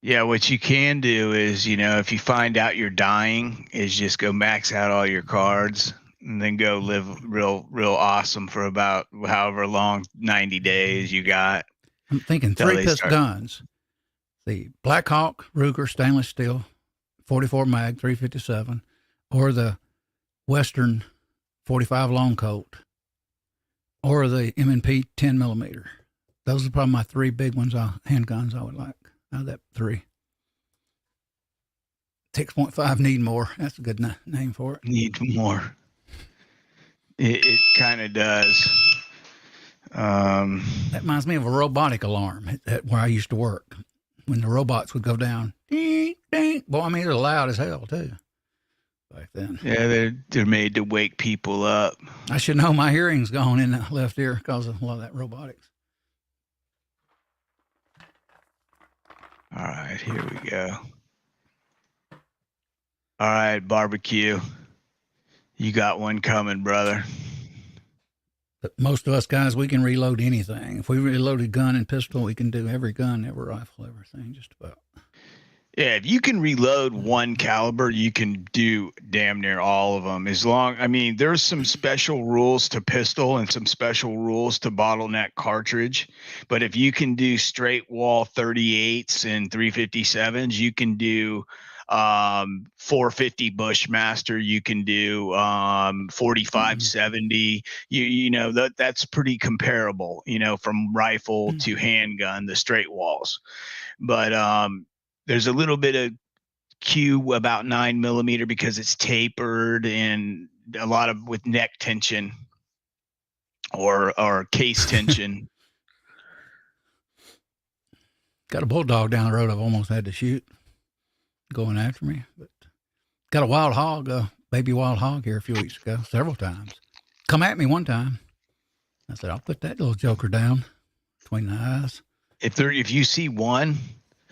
Yeah, what you can do is, if you find out you're dying, is just go max out all your cards and then go live real awesome for about however long, 90 days you got. I'm thinking 3-pistol guns. The Black Hawk Ruger stainless steel 44 mag 357, or the Western 45 long Colt, or the M&P 10 millimeter. Those are probably my 3 big ones, handguns I would like out of that 3. 6.5 need more. That's a good name for it. Need more. It kind of does. That reminds me of a robotic alarm at where I used to work. When the robots would go down, ding, ding. Well, I mean, they're loud as hell too. Back then. Yeah, they're made to wake people up. I should know my hearing's gone in the left ear because of a lot of that robotics. All right, here we go. All right, barbecue. You got one coming, brother. But most of us guys, we can reload anything. If we reloaded gun and pistol, we can do every gun, every rifle, everything, just about. Yeah, if you can reload one caliber, you can do damn near all of them. There's some special rules to pistol and some special rules to bottleneck cartridge. But if you can do straight wall 38s and 357s, you can do 450 Bushmaster, you can do 4570. That's pretty comparable, from rifle to handgun, the straight walls. But there's a little bit of Q about 9 millimeter because it's tapered, and a lot of with neck tension or case tension. Got a bulldog down the road I've almost had to shoot going after me, but got a wild hog, baby wild hog here a few weeks ago, several times. Come at me one time. I said, I'll put that little joker down between the eyes. If you see one,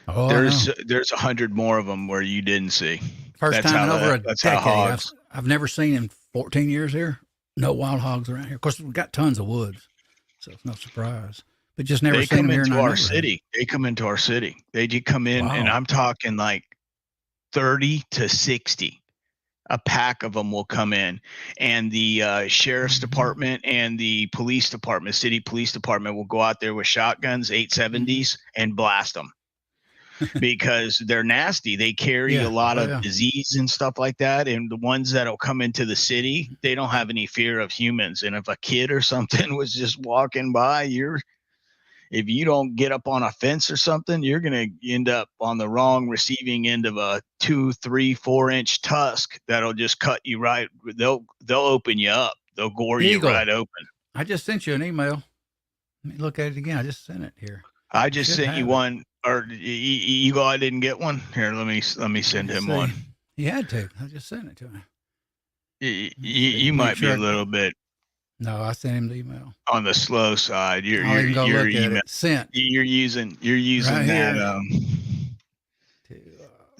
there's 100 more of them where you didn't see. First time in over a decade. I've never seen in 14 years here, no wild hogs around here. Of course, we've got tons of woods, so it's no surprise. But just never seen them here in our city. They come into our city. They do come in, and I'm talking like 30 to 60. A pack of them will come in, and the sheriff's department and the police department, city police department, will go out there with shotguns, 870s, and blast them. Because they're nasty. They carry a lot of disease and stuff like that. And the ones that'll come into the city, they don't have any fear of humans. And if a kid or something was just walking by, if you don't get up on a fence or something, you're going to end up on the wrong receiving end of a 2, 3, 4-inch tusk that'll just cut you right. They'll open you up. They'll gore you right open. I just sent you an email. Let me look at it again. I just sent it here. I just sent you one. Or Eagle, I didn't get one. Here, let me send him one. He had to. I just sent it to him. You might be a little bit. No, I sent him the email. On the slow side, you're email. Sent. You're using right that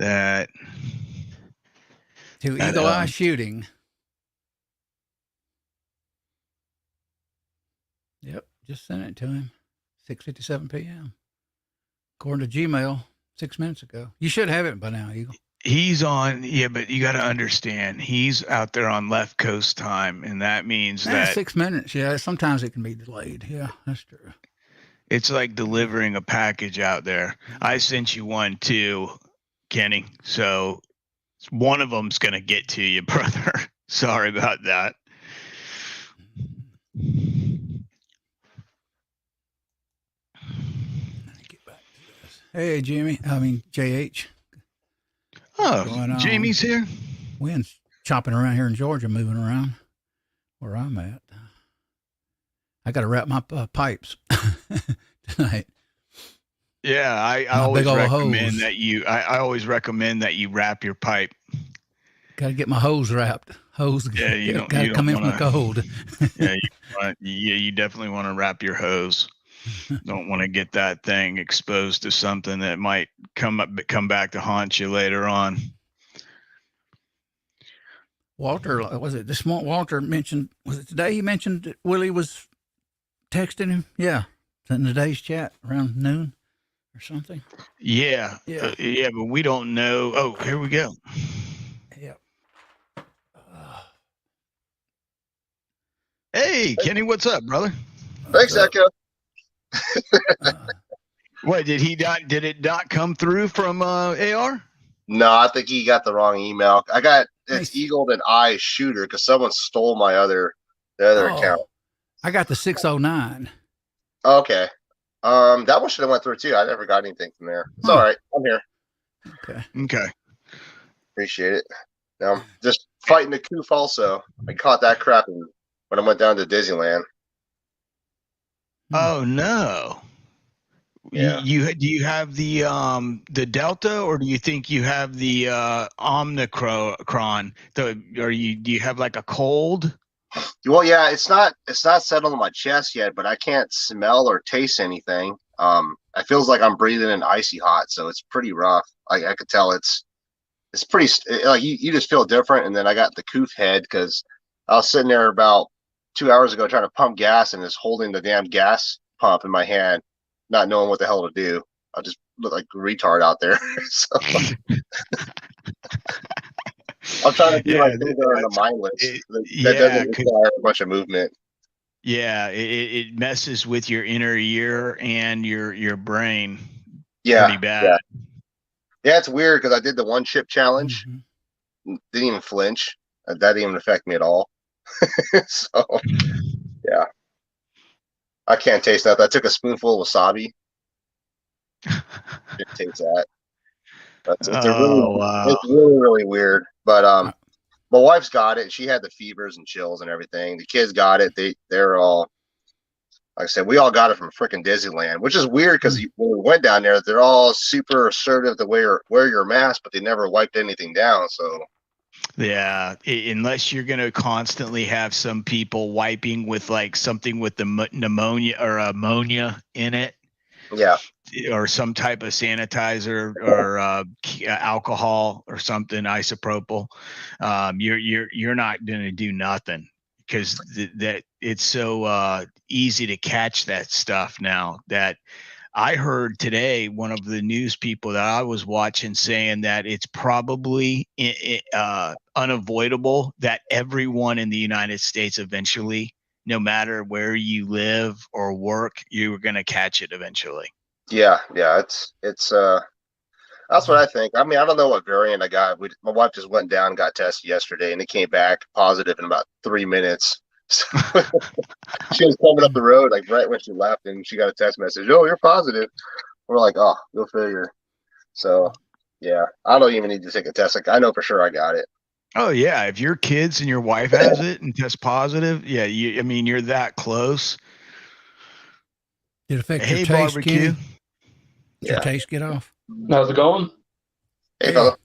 that to Eagle Eye Shooting. Yep, just sent it to him. 6:57 p.m. According to Gmail, 6 minutes ago. You should have it by now, Eagle. He's on, but you got to understand, he's out there on left coast time, and that means that 6 minutes. Yeah, sometimes it can be delayed. Yeah, that's true. It's like delivering a package out there. I sent you one too, Kenny. So one of them's going to get to you, brother. Sorry about that. Hey, Jimmy. JH. Oh, Jamie's here. Wind's chopping around here in Georgia, moving around where I'm at. I got to wrap my pipes tonight. Yeah, I always recommend that you. I always recommend that you wrap your pipe. Got to get my hose wrapped. Yeah, you don't. Got to come in from the cold. You definitely want to wrap your hose. Don't want to get that thing exposed to something that might come back to haunt you later on. Walter, was it this morning? Walter mentioned, was it today he mentioned that Willie was texting him? Yeah. In today's chat around noon or something. Yeah. Yeah. Yeah, but we don't know. Oh, here we go. Yeah. Hey, Kenny, what's up, brother? Thanks, Echo. What did he not? Did it not come through from AR? No, I think he got the wrong email. I got Nice. Eagle and I Shooter because someone stole my the other account. I got the 609. Okay. That one should have went through too. I never got anything from there. It's all right. I'm here. Okay. Appreciate it. Now I'm just fighting the coof also. I caught that crap when I went down to Disneyland. Oh no. Yeah. Do you have the Delta, or do you think you have the Omicron? Do you have like a cold? Well, yeah, it's not settled on my chest yet, but I can't smell or taste anything. It feels like I'm breathing in icy hot, so it's pretty rough. I could tell it's pretty like you just feel different. And then I got the coof head because I was sitting there about 2 hours ago trying to pump gas and just holding the damn gas pump in my hand, not knowing what the hell to do. I just look like a retard out there. So I'm trying to do like things that are in the mindless. That doesn't require a bunch of movement. Yeah, it messes with your inner ear and your brain. Yeah, pretty bad. Yeah, it's weird because I did the 1 chip challenge. Didn't even flinch. That didn't even affect me at all. So yeah, I can't taste that. I took a spoonful of wasabi. Didn't taste that. It's really, really weird. But my wife's got it. She had the fevers and chills and everything. The kids got it. They're all, like I said, we all got it from freaking Disneyland, which is weird because when we went down there, they're all super assertive to wear your mask, but they never wiped anything down. So yeah, unless you're going to constantly have some people wiping with like something with the pneumonia or ammonia in it. Yeah. Or some type of sanitizer or alcohol or something isopropyl. You're not going to do nothing because that it's so easy to catch that stuff now. That I heard today, one of the news people that I was watching saying that it's probably unavoidable that everyone in the United States eventually, no matter where you live or work, you're going to catch it eventually. Yeah, it's that's what I think. I mean, I don't know what variant I got. My wife just went down and got tested yesterday, and it came back positive in about 3 minutes. So she was coming up the road like right when she left, and she got a text message. Oh, you're positive. We're like, oh, go figure. So yeah, I don't even need to take a test. Like I know for sure I got it. Oh yeah, if your kids and your wife has it and test positive, yeah, I mean you're that close. Did it affect your taste, barbecue? Kenny? Did your taste get off? How's it going? Hey, fella.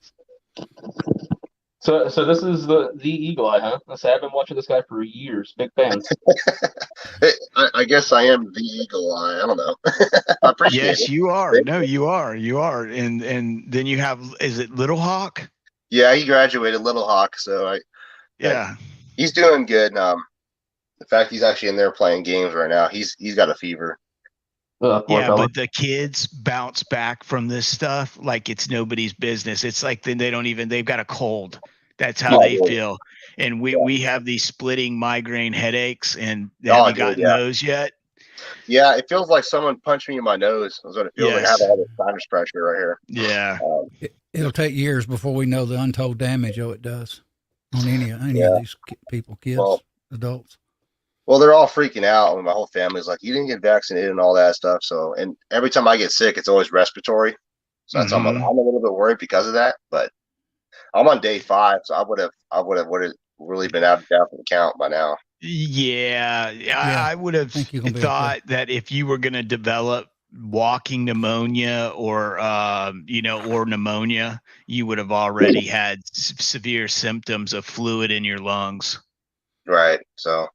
So this is the Eagle Eye, huh? I've been watching this guy for years. Big fan. Hey, I guess I am the Eagle Eye. I don't know. I appreciate it. Yes, you are. No, you are. And then you have, is it Little Hawk? Yeah, he graduated Little Hawk, so he's doing good. The fact he's actually in there playing games right now, he's got a fever. Yeah, but the kids bounce back from this stuff like it's nobody's business. It's like they've got a cold. That's how they feel. And we have these splitting migraine headaches, and have you gotten those yet? Yeah, it feels like someone punched me in my nose. That's what it feels like. I have all this sinus pressure right here. Yeah. It'll take years before we know the untold damage it does on any of these people, kids, adults. Well, they're all freaking out, and my whole family's like, "You didn't get vaccinated and all that stuff." So, and every time I get sick, it's always respiratory. So that's I'm a little bit worried because of that. But I'm on day 5, so I would have really been out of the count by now. Yeah, I would have thought that if you were going to develop walking pneumonia or pneumonia, you would have already had severe symptoms of fluid in your lungs. Right. So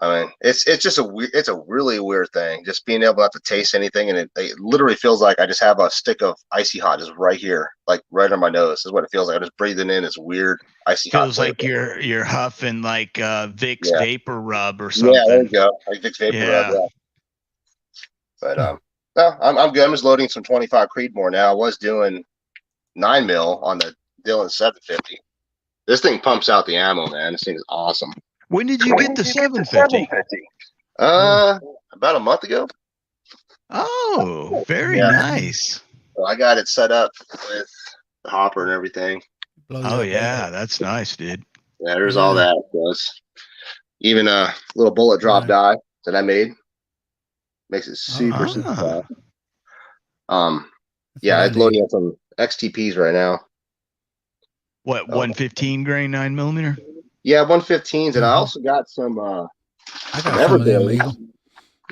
I mean, it's just it's a really weird thing, just being able not to taste anything, and it literally feels like I just have a stick of icy hot just right here, like right on my nose. This is what it feels like. I'm just breathing in this weird icy hot Feels flavor. like you're huffing like Vicks Yeah. Vapor Rub or Yeah, there you something. go. Like Vicks Vapor Rub. Yeah. Yeah. But no, I'm good. I'm just loading some 25 Creedmoor now. I was doing 9 mil on the Dillon 750. This thing pumps out the ammo, man. This thing is awesome. When did you get the 750? About a month ago. Oh, very Yeah. nice. So I got it set up with the hopper and everything. Blow Oh you up, yeah, baby. that's nice, dude. Yeah, there's all that. Plus, even a little bullet drop die that I made makes it super simple. Yeah, it's loading up some XTPs right now. What, 115 grain 9mm? Yeah, 115s, and I also got some I got some of them, Eagle.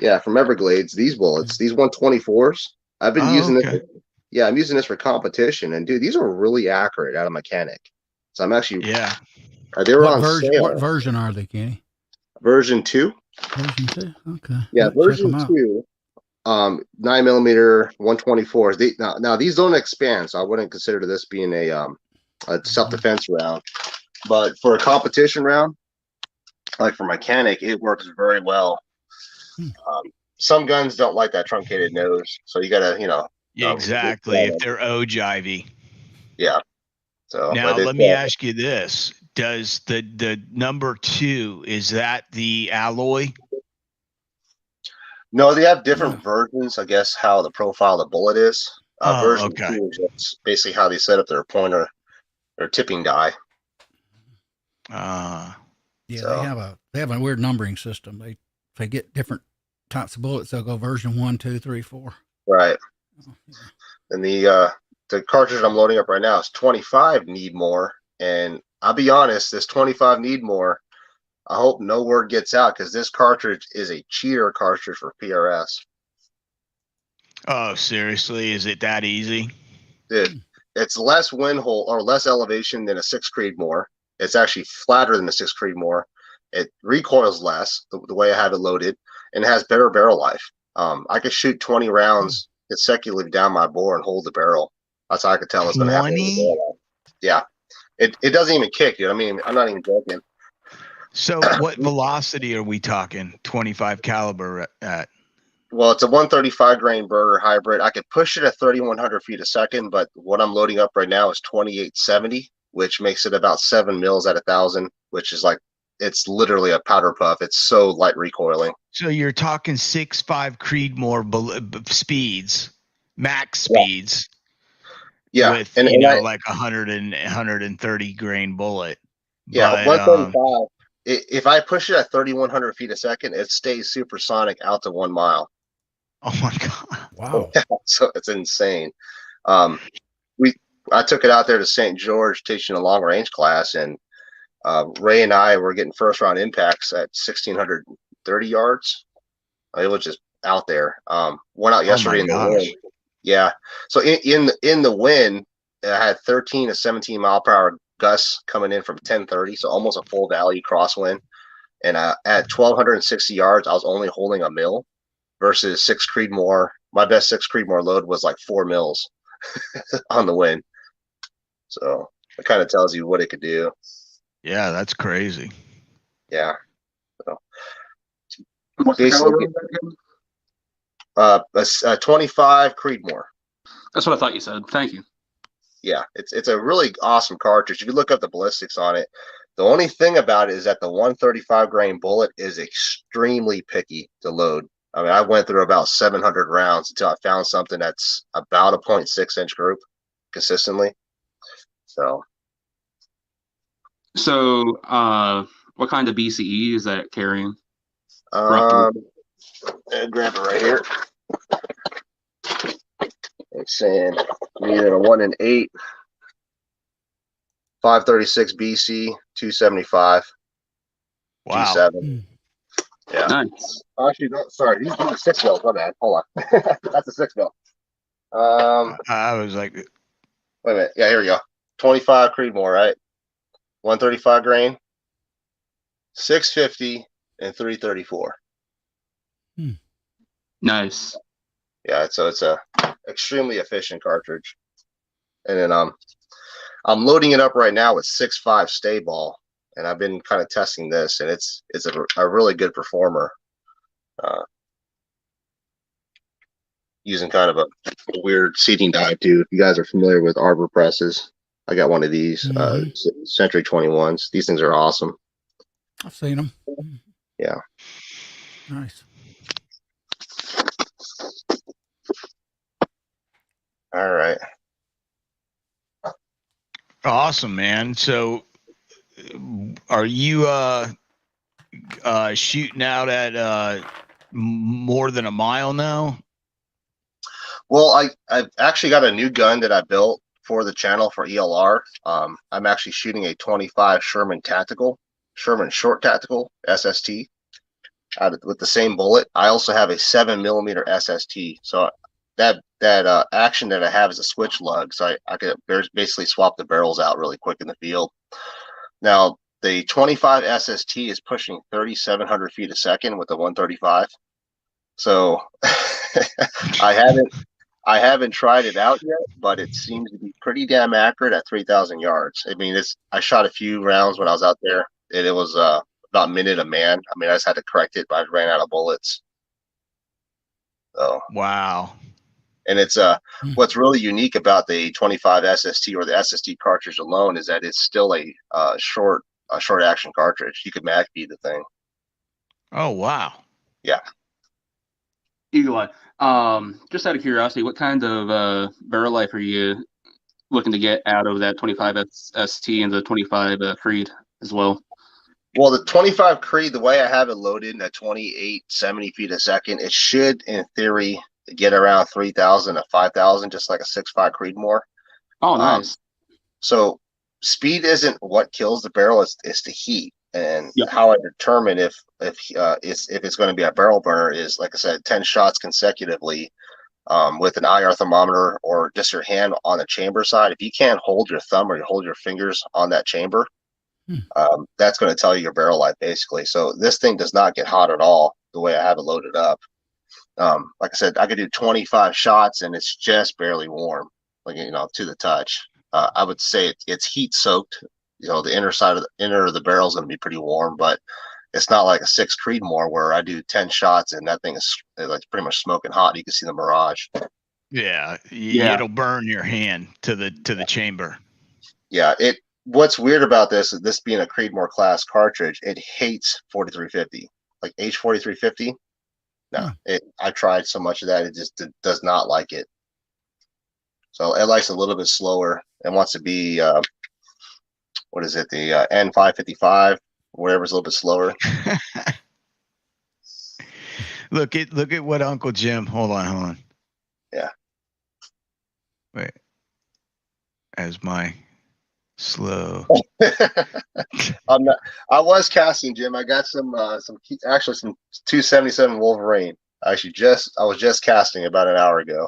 Yeah, from Everglades, these bullets, these 124s. I've been using this. Yeah, I'm using this for competition, and dude, these are really accurate out of mechanic. So I'm actually they were on sale. What version are they, Kenny? Version 2. Version 2. Okay. Yeah, version 2. 9mm 124s. Now these don't expand, so I wouldn't consider this being a self-defense round. But for a competition round, like for mechanic, it works very well. Some guns don't like that truncated nose, so you gotta, exactly. If they're ogivy. Yeah. So now let me ask you this: does the number 2, is that the alloy? No, they have different versions. I guess how the profile of the bullet is. Version 2 is just basically how they set up their pointer or tipping die. Yeah, so they have a weird numbering system. If they get different types of bullets, they'll go version 1, 2, 3, 4. Right. And the cartridge I'm loading up right now is 25 need more, and I'll be honest, this 25 need more, I hope no word gets out, because this cartridge is a cheater cartridge for PRS. Oh, seriously? Is it that easy? Dude, it's less wind hole or less elevation than a 6 Creedmoor. It's actually flatter than a 6 Creedmoor. It recoils less the way I have it loaded, and it has better barrel life. I could shoot 20 rounds consecutively down my bore and hold the barrel. That's how I could tell what's going to happen. 20? Yeah. It doesn't even kick, dude. I mean, I'm not even joking. So what velocity are we talking 25 caliber at? Well, it's a 135 grain burger hybrid. I could push it at 3,100 feet a second, but what I'm loading up right now is 2870, which makes it about 7 mils at 1,000, which is like, it's literally a powder puff. It's so light recoiling. So you're talking 6.5 Creedmoor speeds, max speeds. Yeah. With, like 130 grain bullet. Yeah. But, 135. If I push it at 3,100 feet a second, it stays supersonic out to 1 mile. Oh my God. Wow. So it's insane. I took it out there to St. George teaching a long range class, and Ray and I were getting first round impacts at 1,630 yards. It was just out there. Went out yesterday in the wind. Yeah. So in the wind, I had 13 to 17 mile per hour gusts coming in from 1030, so almost a full valley crosswind. And at 1,260 yards, I was only holding a mil versus 6 Creedmoor. My best 6 Creedmoor load was like 4 mils on the wind. So it kind of tells you what it could do. Yeah, that's crazy. Yeah. So basically, a 25 Creedmoor. That's what I thought you said. Thank you. Yeah, it's a really awesome cartridge. If you look up the ballistics on it, the only thing about it is that the 135 grain bullet is extremely picky to load. I mean, I went through about 700 rounds until I found something that's about a 0.6 inch group consistently. So what kind of BCE is that carrying? I'll grab it right here. It's saying either a 1 in 8, 536 BC, 275. Wow. 27. Yeah. Nice. Actually, no, sorry, these are 6 mil. My bad. Hold on. That's a 6 mil. I was like, wait a minute. Yeah, here we go. 25 Creedmoor, right? 135 grain, 650 and 334. Nice. Yeah, so it's a extremely efficient cartridge. And then I'm loading it up right now with 6.5 stay ball, and I've been kind of testing this, and it's a really good performer. Using kind of a weird seating dive too. If you guys are familiar with arbor presses, I got one of these Century 21s. These things are awesome. I've seen them. Yeah. Nice. All right. Awesome, man. So are you shooting out at more than a mile now? Well, I've actually got a new gun that I built for the channel for ELR. I'm actually shooting a 25 Sherman Short Tactical SST with the same bullet. I also have a 7mm SST. So that action that I have is a switch lug. So I could basically swap the barrels out really quick in the field. Now, the 25 SST is pushing 3,700 feet a second with the 135. So I haven't tried it out yet, but it seems to be pretty damn accurate at 3,000 yards. I mean, I shot a few rounds when I was out there, and it was about a minute a man. I mean, I just had to correct it, but I ran out of bullets. So wow. And it's what's really unique about the 25 SST or the SST cartridge alone is that it's still a short action cartridge. You could mag feed the thing. Oh wow. Yeah. Eagle Eye. Just out of curiosity, what kind of barrel life are you looking to get out of that 25 ST and the 25 Creed as well? Well, the 25 Creed, the way I have it loaded at 2870 feet a second, it should, in theory, get around 3,000 to 5,000, just like a 6.5 Creedmoor. Oh, nice. So speed isn't what kills the barrel; it's the heat. And how I determine if it's going to be a barrel burner is, like I said, 10 shots consecutively with an IR thermometer or just your hand on the chamber side. If you can't hold your thumb or you hold your fingers on that chamber, that's going to tell you your barrel life basically. So this thing does not get hot at all the way I have it loaded up. Like I said, I could do 25 shots and it's just barely warm, like, to the touch. I would say it's heat soaked. The inner of the barrel is going to be pretty warm, but it's not like a 6 Creedmoor where I do 10 shots and that thing is like pretty much smoking hot. You can see the mirage. Yeah, it'll burn your hand to the chamber. Yeah, what's weird about this being a Creedmoor class cartridge, it hates 4350, like H4350. No, I tried so much of that, it just does not like it. So it likes a little bit slower and wants to be what is it, the N555, whatever's a little bit slower. Look at what Uncle Jim. Hold on. Yeah. Wait. As my slow. I was casting, Jim. I got some 277 Wolverine. I was just casting about an hour ago.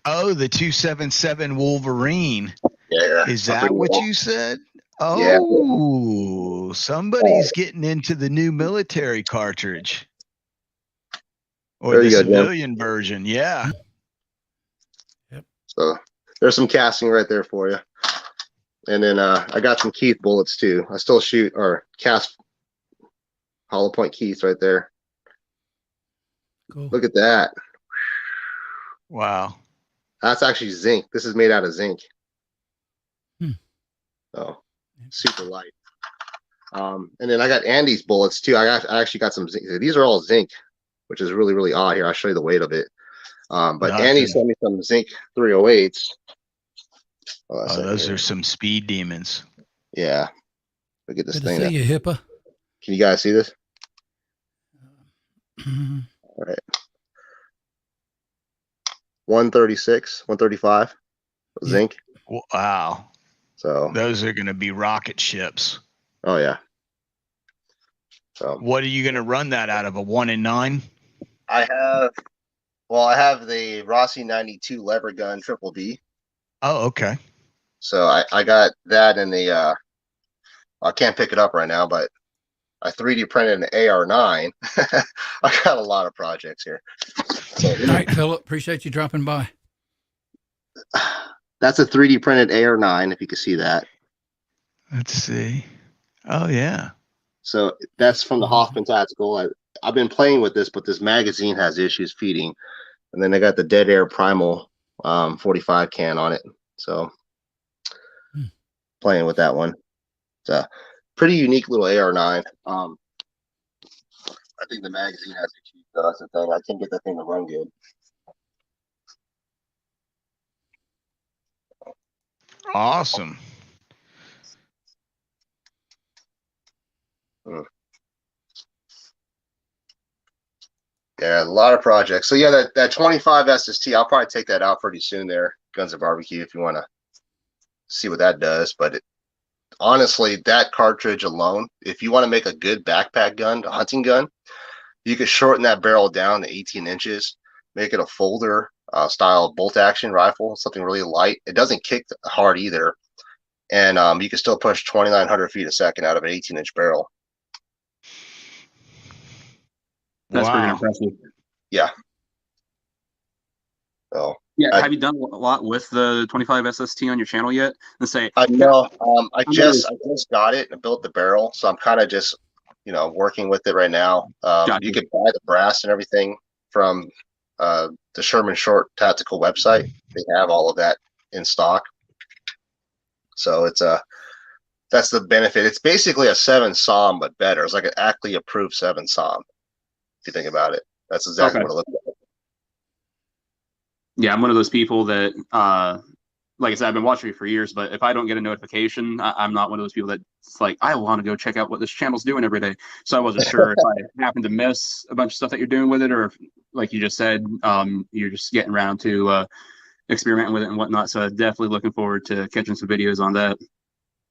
Oh, the 277 Wolverine. Yeah. Is that what you said? Oh, yeah. Somebody's getting into the new military cartridge. Or there the you go, civilian version. Yeah. Yep. So there's some casting right there for you. And then I got some Keith bullets too. I still shoot or cast hollow point Keith right there. Cool. Look at that. Wow. That's actually zinc. This is made out of zinc. Oh, super light. And then I got Andy's bullets too. I actually got some zinc. These are all zinc, which is really, really odd. Here, I'll show you the weight of it. But Nothing. Andy sent me some zinc 308s. Oh, those are some speed demons. Yeah. Look at this good thing. to see you, HIPAA. Can you guys see this? All right. 136, 135 zinc. Wow. So those are going to be rocket ships. Oh yeah. So what are you going to run that out of, a 1-9? I have the Rossi 92 lever gun triple D. Oh, okay. So I got that in the I can't pick it up right now, but I 3D printed an AR9. I got a lot of projects here. So, All right, Philip, appreciate you dropping by. that's a 3D printed AR9, if you can see that. Let's see. Oh yeah. So that's from the Hoffman Tactical. I've been playing with this, but this magazine has issues feeding. And then I got the Dead Air Primal 45 can on it. So playing with that one. It's a pretty unique little AR9. I think the magazine has issues. That's the thing. I can't get that thing to run good. Awesome. Yeah, a lot of projects. So yeah, that 25 SST, I'll probably take that out pretty soon there. Guns and Barbecue, if you want to see what that does. But honestly, that cartridge alone, if you want to make a good backpack gun, a hunting gun, you could shorten that barrel down to 18 inches, make it a folder style bolt action rifle, something really light. It doesn't kick hard either. And you can still push 2,900 feet a second out of an 18-inch barrel. That's pretty Wow. impressive. Yeah. So yeah, have you done a lot with the 25 SST on your channel yet? And say, no, I just got it and built the barrel, so I'm kind of just working with it right now. Gotcha. You could buy the brass and everything from the Sherman Short Tactical website. They have all of that in stock. So it's that's the benefit. It's basically a 7 SOM but better. It's like an ACLI approved 7 SOM. If you think about it, that's exactly what it looks like. Yeah, I'm one of those people that, like I said, I've been watching you for years, but if I don't get a notification, I'm not one of those people that's like, I want to go check out what this channel's doing every day. So I wasn't sure if I happened to miss a bunch of stuff that you're doing with it, or if, like you just said, you're just getting around to experimenting with it and whatnot. So definitely looking forward to catching some videos on that.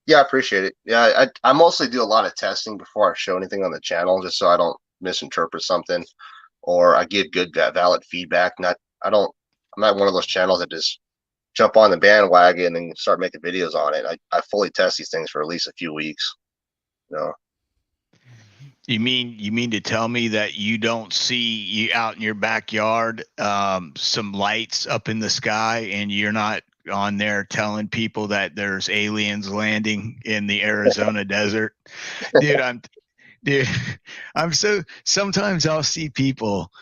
Yeah, I appreciate it. Yeah, I mostly do a lot of testing before I show anything on the channel, just so I don't misinterpret something, or I give good valid feedback. I'm not one of those channels that just jump on the bandwagon and start making videos on it. I fully test these things for at least a few weeks. You mean to tell me that you don't see you out in your backyard some lights up in the sky, and you're not on there telling people that there's aliens landing in the Arizona desert? Sometimes I'll see people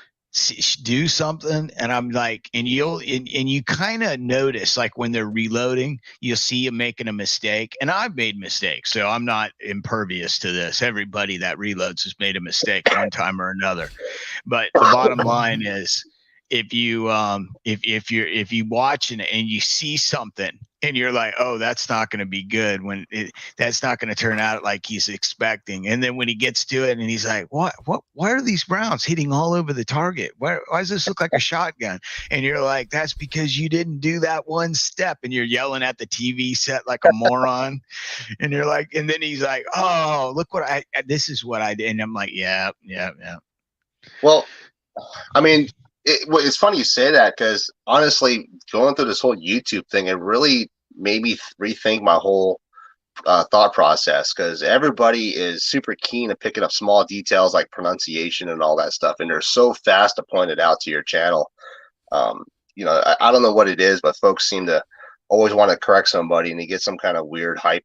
do something, and I'm like, and you kind of notice, like when they're reloading, you'll see them making a mistake. And I've made mistakes, so I'm not impervious to this. Everybody that reloads has made a mistake one time or another. But the bottom line is, if you watch and you see something and you're like, oh, that's not going to be good, that's not going to turn out like he's expecting. And then when he gets to it and he's like, why are these rounds hitting all over the target? Why does this look like a shotgun? And you're like, that's because you didn't do that one step, and you're yelling at the TV set like a moron. And you're like, and then he's like, oh, look this is what I did. And I'm like, yeah. Well, I mean, it's funny you say that, because honestly, going through this whole YouTube thing, it really made me rethink my whole thought process, because everybody is super keen at picking up small details like pronunciation and all that stuff, and they're so fast to point it out to your channel. I don't know what it is, but folks seem to always want to correct somebody, and they get some kind of weird hype,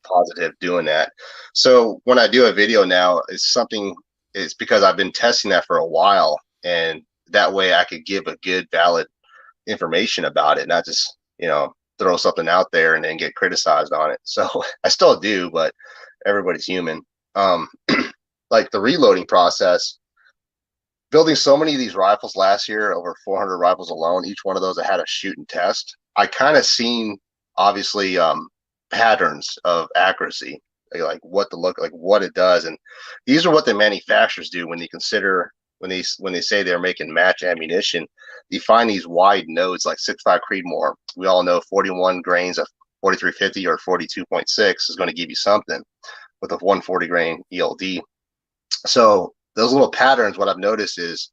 positive doing that. So when I do a video now, it's because I've been testing that for a while, and that way I could give a good, valid information about it, not just, throw something out there and then get criticized on it. So I still do, but everybody's human. Like the reloading process, building so many of these rifles last year, over 400 rifles alone, each one of those I had to shoot and test. I kind of seen, obviously, patterns of accuracy, like what to look like, what it does. And these are what the manufacturers do when they say they're making match ammunition. You find these wide nodes like 6.5 Creedmoor. We all know 41 grains of 4350 or 42.6 is going to give you something with a 140 grain ELD. So those little patterns, what I've noticed is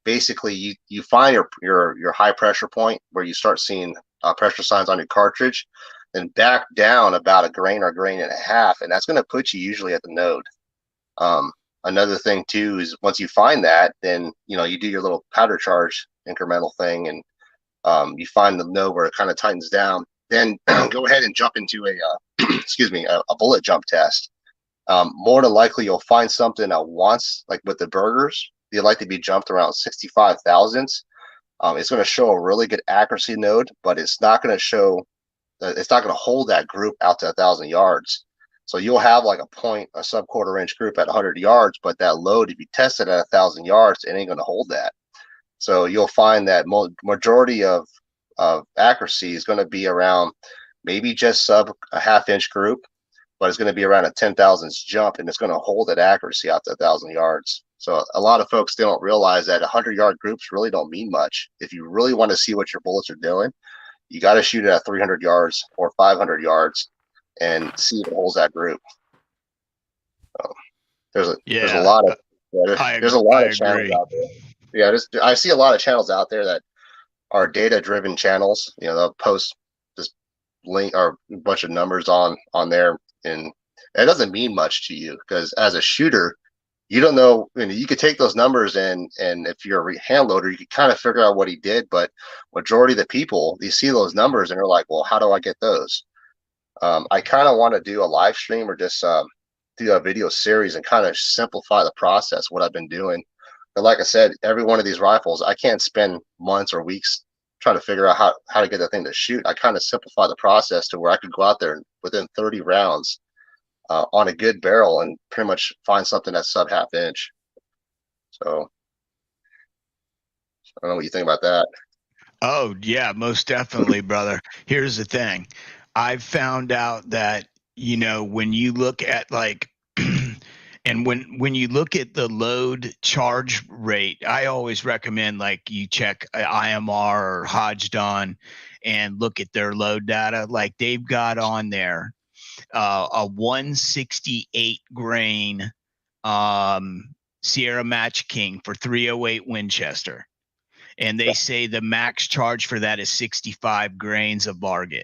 basically you find your high pressure point where you start seeing pressure signs on your cartridge, then back down about a grain or grain and a half, and that's going to put you usually at the node. Another thing too is once you find that, then you do your little powder charge incremental thing, and you find the node where it kind of tightens down. Then go ahead and jump into a excuse me, a bullet jump test. More than likely, you'll find something that wants, like with the burgers, they like to be jumped around 65 thousandths. It's going to show a really good accuracy node, but it's not going to show, it's not going to hold that group out to 1,000 yards. So you'll have like a sub-quarter inch group at 100 yards, but that load, if you test it at 1,000 yards, it ain't going to hold that. So you'll find that majority of accuracy is going to be around maybe just sub a half-inch group, but it's going to be around a 10 thousandths jump, and it's going to hold that accuracy out to 1,000 yards. So a lot of folks, they don't realize that 100-yard groups really don't mean much. If you really want to see what your bullets are doing, you got to shoot it at 300 yards or 500 yards and see if it holds that group. So there's a lot of there's a lot of channels out there. Yeah, I see a lot of channels out there that are data-driven channels. They'll post this link or a bunch of numbers on there, and it doesn't mean much to you because as a shooter, you don't know. You could take those numbers and if you're a hand loader, you could kind of figure out what he did. But majority of the people, they see those numbers and they're like, well, how do I get those? I kind of want to do a live stream or just do a video series and kind of simplify the process, what I've been doing. But like I said, every one of these rifles, I can't spend months or weeks trying to figure out how to get that thing to shoot. I kind of simplify the process to where I could go out there and within 30 rounds on a good barrel and pretty much find something that's sub half inch. So I don't know what you think about that. Oh yeah, most definitely, brother. Here's the thing. I've found out that, when you look at like, and when you look at the load charge rate, I always recommend like you check IMR or Hodgdon and look at their load data. Like they've got on there a 168 grain Sierra Match King for 308 Winchester. And they say the max charge for that is 65 grains of Varget.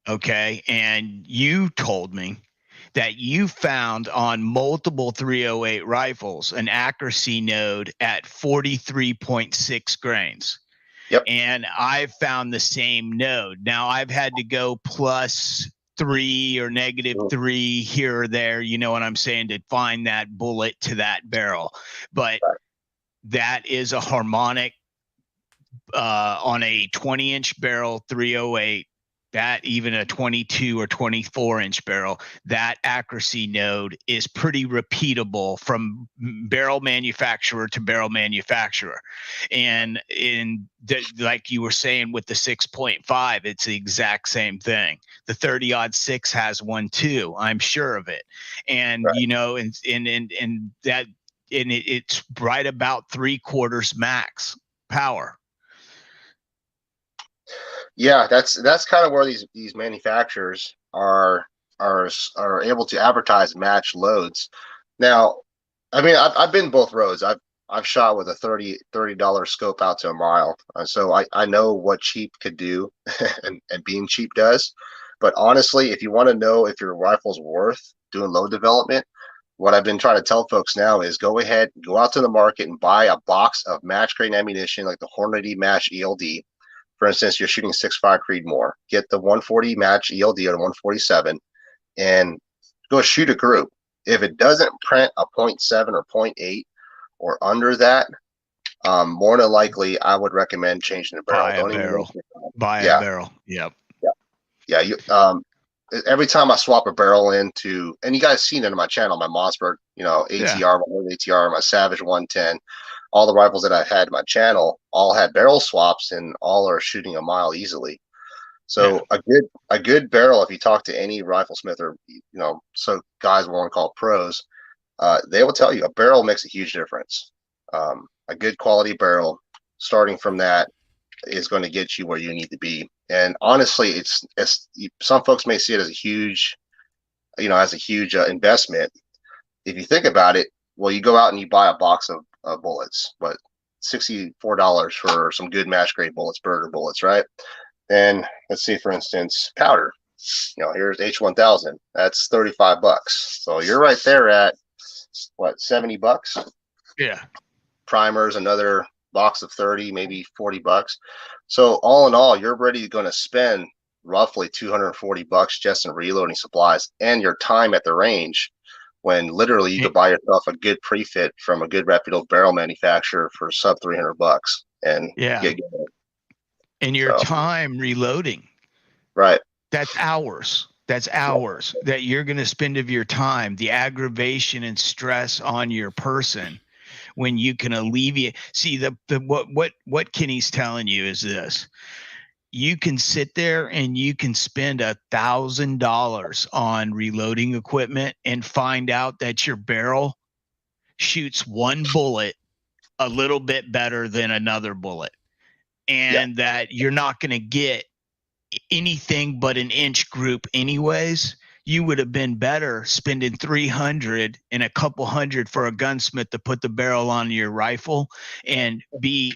Okay. And you told me that you found on multiple 308 rifles an accuracy node at 43.6 grains. Yep. And I've found the same node. Now I've had to go +3 or -3 here or there, you know what I'm saying, to find that bullet to that barrel. But that is a harmonic on a 20-inch barrel 308. That even a 22 or 24-inch barrel, that accuracy node is pretty repeatable from barrel manufacturer to barrel manufacturer. And like you were saying with the 6.5, it's the exact same thing. The 30-06 has one too. I'm sure of it. And it's right about 3/4 max power. Yeah, that's kind of where these manufacturers are able to advertise match loads. Now, I mean, I've been both roads. I've shot with a $30 scope out to a mile, so I know what cheap could do, and being cheap does. But honestly, if you want to know if your rifle's worth doing load development, what I've been trying to tell folks now is go ahead, go out to the market and buy a box of match grain ammunition like the Hornady Match ELD. For instance, you're shooting 6.5 Creedmoor. Get the 140 match ELD or the 147 and go shoot a group. If it doesn't print a 0.7 or 0.8 or under that, more than likely, I would recommend changing the barrel. Buy a barrel. Yep. Yeah. You, every time I swap a barrel into, and you guys seen it on my channel, my Mossberg, ATR, my ATR, my Savage 110. All the rifles that I had in my channel all had barrel swaps, and all are shooting a mile easily. So a good barrel, if you talk to any riflesmith or so guys we want to call pros, they will tell you a barrel makes a huge difference. A good quality barrel, starting from that, is going to get you where you need to be. And honestly, it's some folks may see it as a huge, investment. If you think about it, well, you go out and you buy a box of bullets, but $64 for some good match grade bullets, burger bullets, right? And let's see, for instance, powder, here's H1000. That's $35. So you're right there at what, $70? Yeah. Primers, another box of 30, maybe $40. So all in all, you're going to spend roughly $240 just in reloading supplies and your time at the range, when literally you could buy yourself a good pre-fit from a good reputable barrel manufacturer for sub $300 and get going. And your time reloading. Right. That's hours. That's hours that you're going to spend of your time, the aggravation and stress on your person, when you can alleviate. See, what Kenny's telling you is this: you can sit there and you can spend $1,000 on reloading equipment and find out that your barrel shoots one bullet a little bit better than another bullet, and that you're not going to get anything but an inch group anyways. You would have been better spending $300 and a couple hundred for a gunsmith to put the barrel on your rifle and be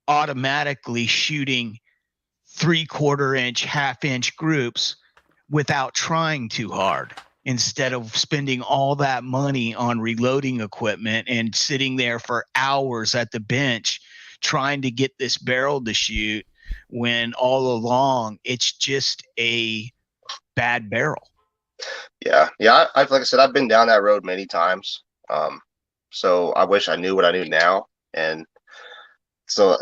automatically shooting 3/4 inch, half-inch groups without trying too hard, instead of spending all that money on reloading equipment and sitting there for hours at the bench trying to get this barrel to shoot, when all along it's just a bad barrel. Yeah. Like I said, I've been down that road many times. So I wish I knew what I knew now. And so,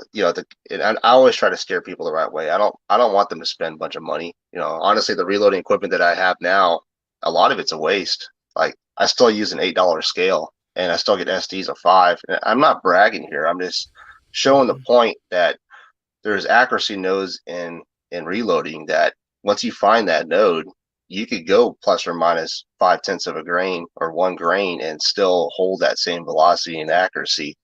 and I always try to steer people the right way. I don't want them to spend a bunch of money. Honestly, the reloading equipment that I have now, a lot of it's a waste. Like, I still use an $8 scale and I still get SDs of 5. And I'm not bragging here. I'm just showing the point that there's accuracy nodes in reloading, that once you find that node, you could go plus or minus 0.5 of a grain or 1 grain and still hold that same velocity and accuracy.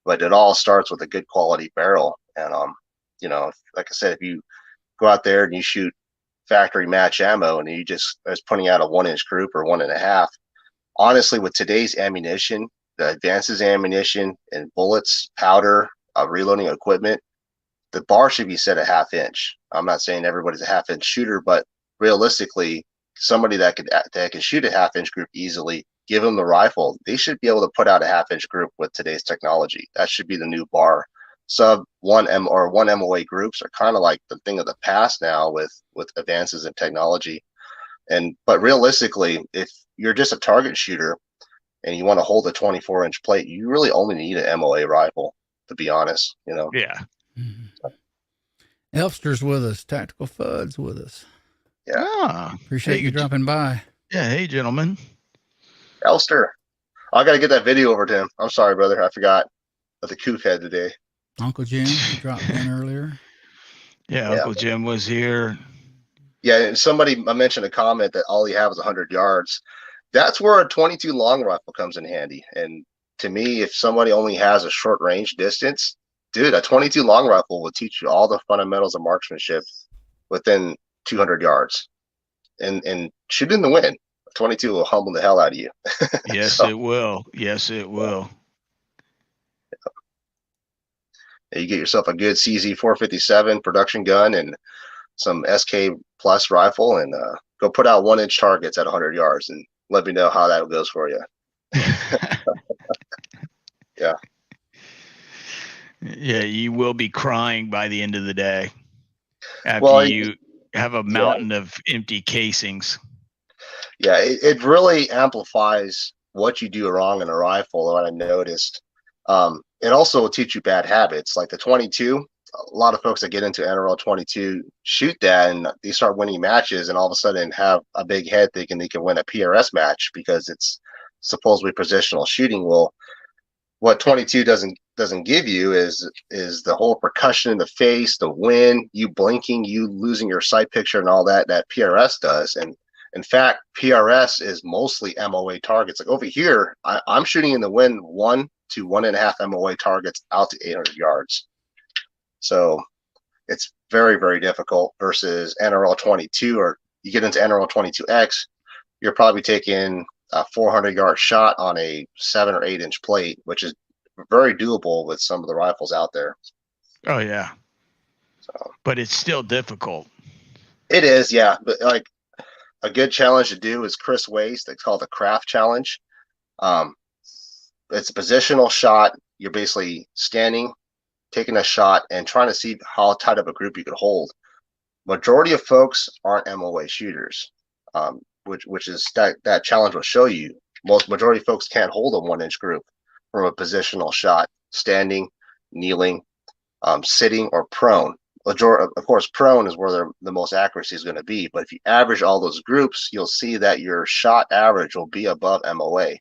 But it all starts with a good quality barrel. And like I said, if you go out there and you shoot factory match ammo and you just is putting out a 1-inch group or 1.5, honestly, with today's ammunition, the advances ammunition and bullets, powder, reloading equipment, the bar should be set a 1/2 inch. I'm not saying everybody's a 1/2 inch shooter, but realistically, somebody that can shoot a 1/2 inch group easily, give them the rifle, they should be able to put out a 1/2 inch group with today's technology. That should be the new bar. Sub 1 MOA groups are kind of like the thing of the past now with advances in technology. But realistically, if you're just a target shooter and you want to hold a 24-inch plate, you really only need an MOA rifle, to be honest. Yeah. Elfster's with us. Tactical Fud's with us. Yeah. Appreciate you dropping by. Yeah. Hey, gentlemen. Elster. I got to get that video over to him. I'm sorry, brother. I forgot that the coop had today. Uncle Jim, he dropped in earlier. Yeah, Uncle Jim was here. Yeah, and somebody mentioned a comment that all he has is 100 yards. That's where a 22 long rifle comes in handy. And to me, if somebody only has a short range distance, dude, a 22 long rifle will teach you all the fundamentals of marksmanship within 200 yards. And shoot in the wind. 22 will humble the hell out of you. Yes, it will. Yes, it will. You get yourself a good CZ 457 production gun and some SK plus rifle, and go put out 1-inch targets at 100 yards and let me know how that goes for you. Yeah. Yeah, you will be crying by the end of the day after you have a mountain of empty casings. Yeah, it really amplifies what you do wrong in a rifle, what I noticed. It also will teach you bad habits. Like the 22, a lot of folks that get into NRL 22 shoot that and they start winning matches and all of a sudden have a big head thinking they can win a PRS match because it's supposedly positional shooting. Well, what 22 doesn't give you is the whole percussion in the face, the wind, you blinking, you losing your sight picture and all that PRS does. And in fact, PRS is mostly MOA targets. Like over here, I'm shooting in the wind 1 to 1.5 MOA targets out to 800 yards. So it's very, very difficult versus NRL 22, or you get into NRL 22X, you're probably taking a 400-yard shot on a 7 or 8-inch plate, which is very doable with some of the rifles out there. Oh, yeah. So, but it's still difficult. It is, yeah. But like a good challenge to do is Chris Waste. It's called the Craft Challenge. It's a positional shot. You're basically standing, taking a shot, and trying to see how tight of a group you could hold. Majority of folks aren't MOA shooters, which is that challenge will show you. Majority of folks can't hold a 1-inch group from a positional shot, standing, kneeling, sitting, or prone. Of course, prone is where the most accuracy is going to be. But if you average all those groups, you'll see that your shot average will be above MOA.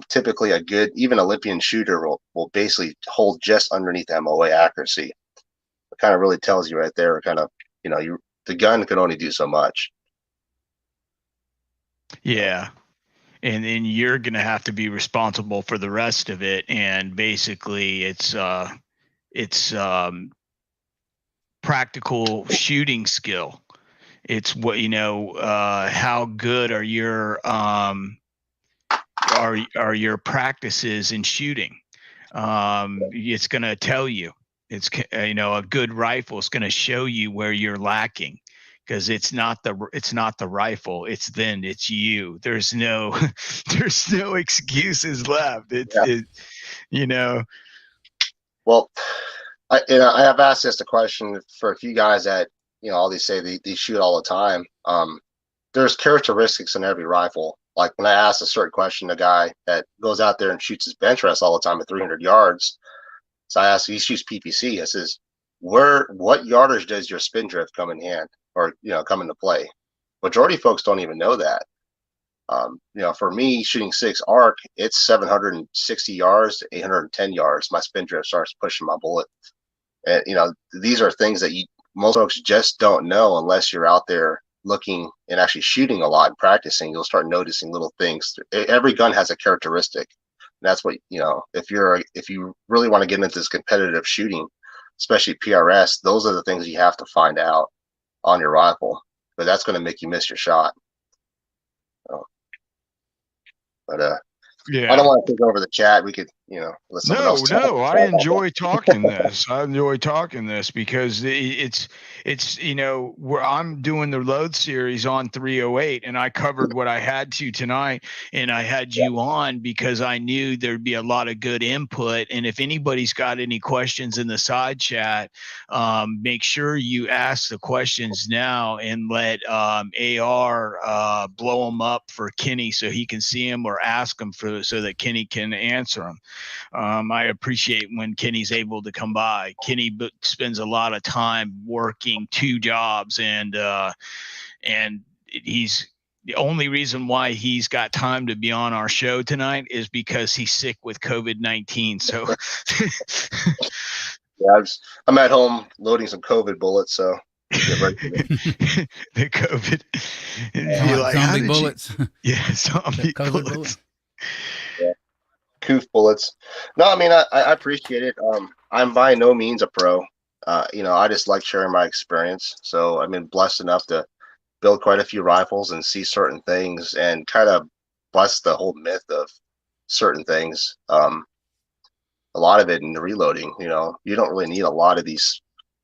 Typically, a good, even Olympian shooter will basically hold just underneath MOA accuracy. It kind of really tells you right there, kind of, the gun can only do so much. Yeah. And then you're going to have to be responsible for the rest of it. And basically it's practical shooting skill. It's what, how good are your practices in shooting. It's going to tell you. It's, a good rifle is going to show you where you're lacking, because it's not the rifle, it's you. There's no excuses left. Well, I have asked this question for a few guys that, all these say they shoot all the time. There's characteristics in every rifle. Like when I asked a certain question, a guy that goes out there and shoots his bench rest all the time at 300 yards. So I asked, he shoots PPC. I says, what yardage does your spin drift come in hand, or, come into play? Majority of folks don't even know that. For me, shooting 6 arc, it's 760 yards to 810 yards. My spin drift starts pushing my bullet. And, these are things that most folks just don't know unless you're out there looking and actually shooting a lot and practicing. You'll start noticing little things. Every gun has a characteristic. And that's what, if you really want to get into this competitive shooting, especially PRS, those are the things you have to find out on your rifle, but that's going to make you miss your shot. But yeah. I don't want to take over the chat. We could, let someone else talk. No, I enjoy talking this. I enjoy talking this because it's where I'm doing the load series on 308, and I covered what I had to tonight, and I had you on because I knew there'd be a lot of good input. And if anybody's got any questions in the side chat, make sure you ask the questions now and let AR blow them up for Kenny so he can see them, or ask them so that Kenny can answer them. I appreciate when Kenny's able to come by. Kenny spends a lot of time working 2 jobs, and he's the only reason why he's got time to be on our show tonight is because he's sick with COVID-19. So yeah, I'm at home loading some COVID bullets, so get ready for it. The COVID, zombie bullets. Yeah, zombie bullets. Yeah. Coof bullets. No, I mean, I appreciate it. I'm by no means a pro. I just like sharing my experience. So I've been blessed enough to build quite a few rifles and see certain things, and kind of bust the whole myth of certain things. A lot of it in the reloading, you don't really need a lot of these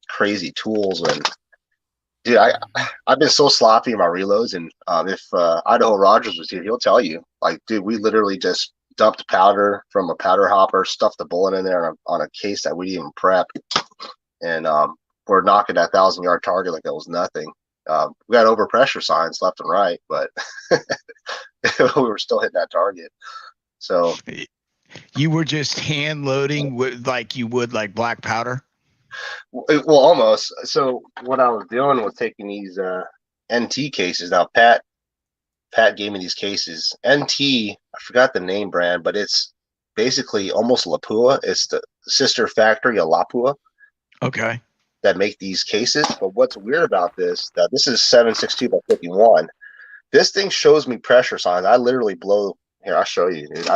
crazy tools. And dude, I've been so sloppy in my reloads, and if Idaho Rogers was here, he'll tell you, like, dude, we literally just dumped powder from a powder hopper, stuffed the bullet in there on a case that we didn't even prep, and we're knocking that 1,000-yard target like it was nothing. We got overpressure signs left and right, but we were still hitting that target. So you were just hand loading like you would like black powder? Well, almost. So what I was doing was taking these NT cases. Now Pat gave me these cases. NT, I forgot the name brand, but it's basically almost Lapua. It's the sister factory of Lapua. Okay. That make these cases. But what's weird about this, that this is 7.62 by 51. This thing shows me pressure signs. I literally blow. Here, I'll show you, dude.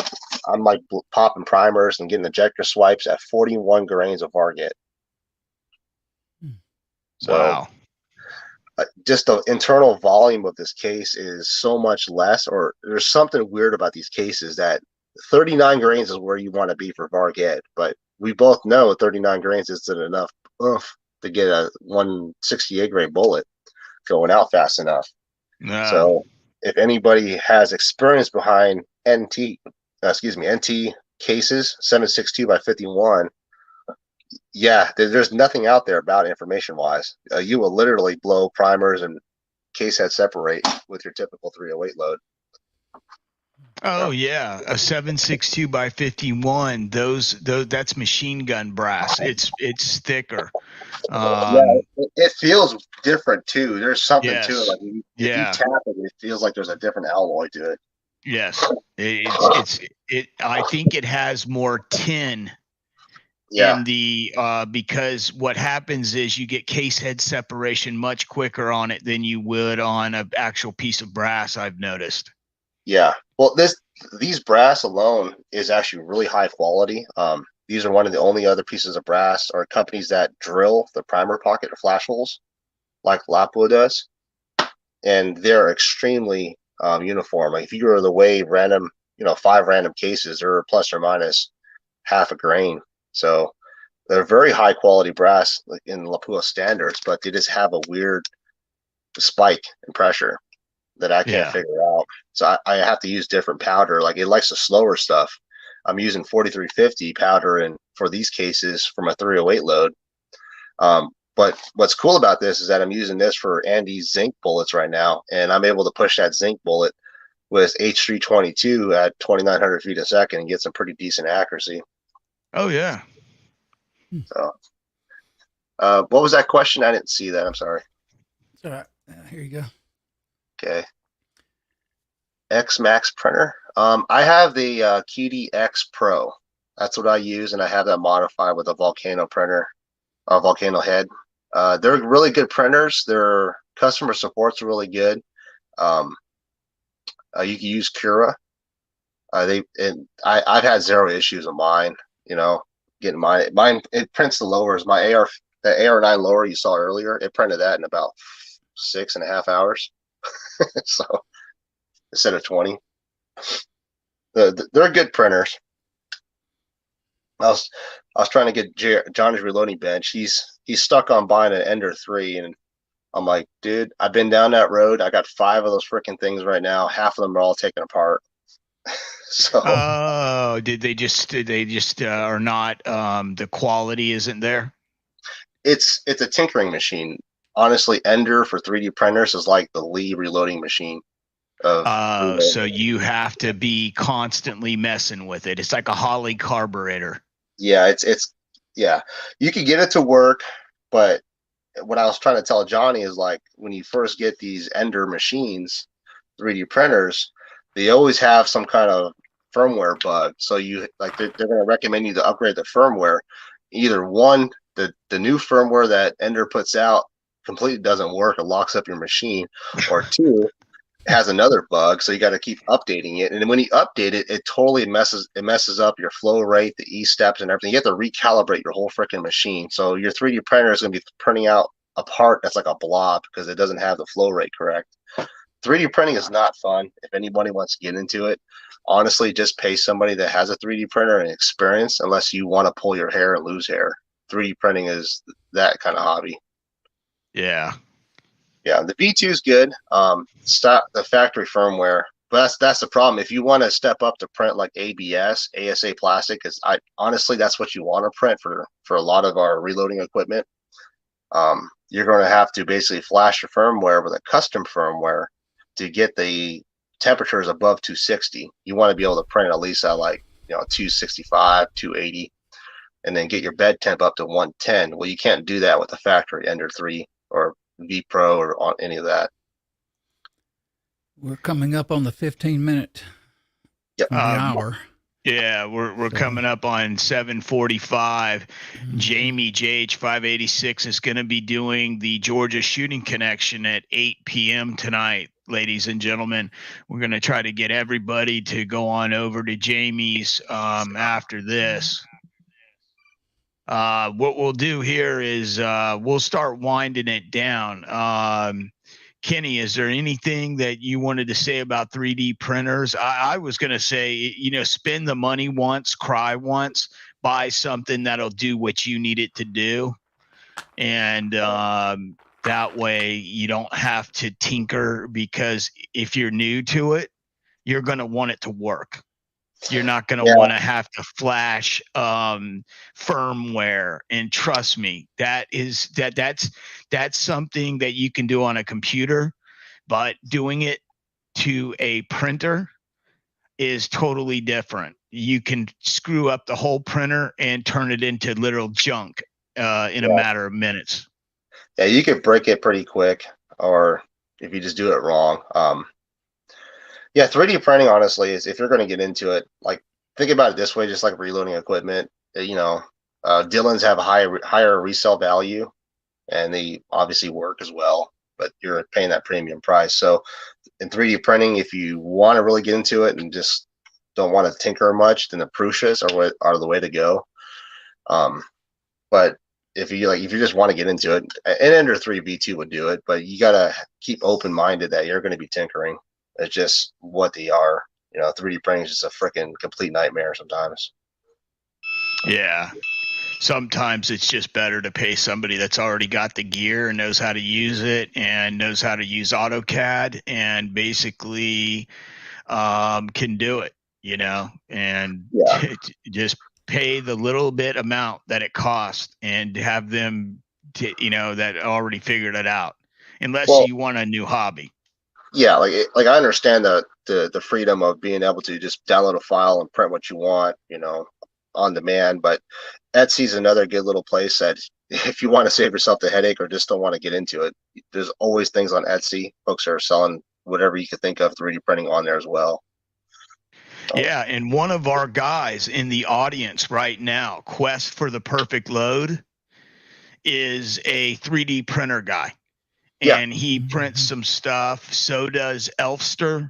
I'm like popping primers and getting ejector swipes at 41 grains of Varget. So, wow. Just the internal volume of this case is so much less, or there's something weird about these cases that 39 grains is where you want to be for Varget, but we both know 39 grains isn't enough to get a 168 grain bullet going out fast enough. No. So if anybody has experience behind NT cases 7.62 by 51, yeah, there's nothing out there about information wise. You will literally blow primers and case head separate with your typical 308 load. Oh yeah, a 7.62 by 51. Those that's machine gun brass. It's thicker. It feels different too. There's something to it. Yes. Like if you tap it, it feels like there's a different alloy to it. Yes. I think it has more tin Yeah, in the because what happens is you get case head separation much quicker on it than you would on an actual piece of brass, I've noticed. yeah. Well, these brass alone is actually really high quality. These are one of the only other pieces of brass or companies that drill the primer pocket or flash holes like Lapua does, and they're extremely uniform. Like if you were to weigh random, 5 random cases, they're plus or minus half a grain. So they're very high quality brass in Lapua standards, but they just have a weird spike in pressure that I can't figure out. So I have to use different powder. Like it likes the slower stuff. I'm using 4350 powder and for these cases for my 308 load. But what's cool about this is that I'm using this for Andy's zinc bullets right now, and I'm able to push that zinc bullet with H322 at 2,900 feet a second and get some pretty decent accuracy. Oh yeah. So, what was that question? I didn't see that. I'm sorry. It's all right. Here you go. Okay. X-Max printer. I have the QD X Pro. That's what I use, and I have that modified with a Volcano printer, a Volcano head. They're really good printers. Their customer support's really good. You can use Cura. I've had zero issues with mine. Getting mine. It prints the lowers. The AR9 lower you saw earlier, it printed that in about 6.5 hours. So instead of 20, they're good printers. I was trying to get Johnny's reloading bench. He's stuck on buying an Ender 3, and I'm like, dude, I've been down that road. I got 5 of those freaking things right now. Half of them are all taken apart. So did they just are not the quality isn't there? It's a tinkering machine. Honestly, Ender for 3D printers is like the Lee reloading machine. So you have to be constantly messing with it. It's like a Holly carburetor. Yeah, yeah. You can get it to work, but what I was trying to tell Johnny is like when you first get these Ender machines, 3D printers, they always have some kind of firmware bug. So they're going to recommend you to upgrade the firmware. Either one, the new firmware that Ender puts out completely doesn't work, it locks up your machine, or two, it has another bug, so you got to keep updating it. And when you update it, it totally messes up your flow rate, the E steps, and everything. You have to recalibrate your whole freaking machine. So your 3D printer is going to be printing out a part that's like a blob because it doesn't have the flow rate correct. 3D printing is not fun. If anybody wants to get into it, honestly, just pay somebody that has a 3D printer and experience, unless you want to pull your hair and lose hair. 3D printing is that kind of hobby. Yeah. Yeah, the V2 is good. The factory firmware, but that's the problem. If you want to step up to print like ABS, ASA plastic, because honestly that's what you want to print for a lot of our reloading equipment. You're going to have to basically flash your firmware with a custom firmware to get the temperatures above 260. You want to be able to print at least at 265, 280, and then get your bed temp up to 110. Well, you can't do that with the factory Ender 3 or V Pro or on any of that. We're coming up on the 15-minute hour. Yeah, we're coming up on 7:45. Jamie JH586 is going to be doing the Georgia shooting connection at 8 p.m. tonight, ladies and gentlemen. We're going to try to get everybody to go on over to Jamie's after this. What we'll do here is we'll start winding it down. Kenny, is there anything that you wanted to say about 3D printers? I was going to say, spend the money once, cry once, buy something that'll do what you need it to do. And That way you don't have to tinker, because if you're new to it, you're going to want it to work. You're not going to want to have to flash firmware. And trust me, that's something that you can do on a computer, but doing it to a printer is totally different. You can screw up the whole printer and turn it into literal junk in a matter of minutes. Yeah, you could break it pretty quick, or if you just do it wrong. Yeah, 3D printing, honestly, is if you're going to get into it, like, think about it this way, just like reloading equipment. You know, Dillons have a higher resale value, and they obviously work as well, but you're paying that premium price. So in 3D printing, if you want to really get into it and just don't want to tinker much, then the Prussias are the way to go. But if you just want to get into it, an Ender 3 V2 would do it, but you gotta keep open-minded that you're going to be tinkering. It's just what they are. You know, 3D printing is just a freaking complete nightmare sometimes. Yeah. Sometimes it's just better to pay somebody that's already got the gear and knows how to use it and knows how to use AutoCAD and basically can do it, you know, and just pay the little bit amount that it costs and have them, that already figured it out, unless you want a new hobby. Yeah, like I understand the freedom of being able to just download a file and print what you want, you know, on demand. But Etsy's another good little place that if you want to save yourself the headache or just don't want to get into it, there's always things on Etsy. Folks are selling whatever you could think of 3D printing on there as well. Yeah, and one of our guys in the audience right now, Quest for the Perfect Load, is a 3D printer guy. And he prints some stuff. So does Elfster.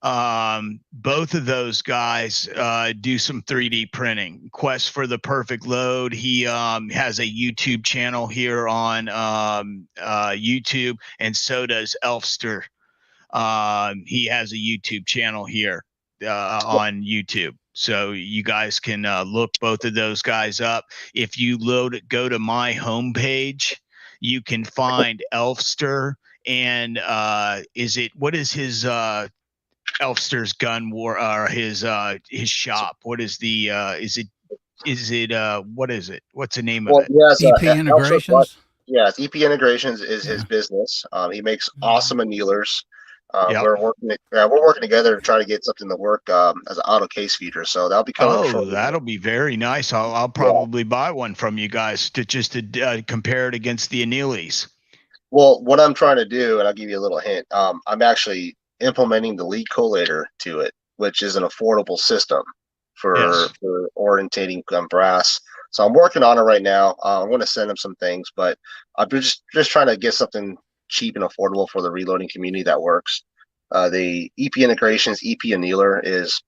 Both of those guys do some 3D printing. Quest for the Perfect Load, he has a YouTube channel here on YouTube, and so does Elfster. He has a YouTube channel here on YouTube. So you guys can look both of those guys up. If you go to my homepage, you can find Elfster and what is his Elfster's gun war or his shop? What is the what is it? What's the name of it? EP Integrations. Yes, EP Integrations is his business. He makes awesome annealers. We're working together to try to get something to work as an auto case feeder. So that'll be coming. Oh, that'll be very nice. I'll probably buy one from you guys to compare it against the annealies. Well, what I'm trying to do, and I'll give you a little hint. I'm actually implementing the lead collator to it, which is an affordable system for orientating brass. So I'm working on it right now. I'm going to send them some things, but I'm just trying to get something cheap and affordable for the reloading community that works. The EP Integrations EP annealer is,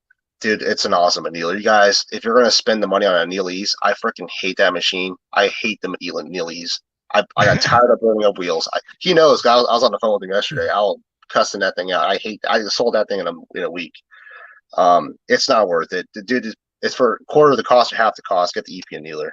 dude, it's an awesome annealer. You guys, if you're going to spend the money on annealies, I freaking hate that machine. I hate the annealies. I got tired of burning up wheels. He knows. I was on the phone with him yesterday. I'll cussing that thing out. I sold that thing in a week. It's not worth it. The dude, it's for a quarter of the cost or half the cost. Get the EP annealer.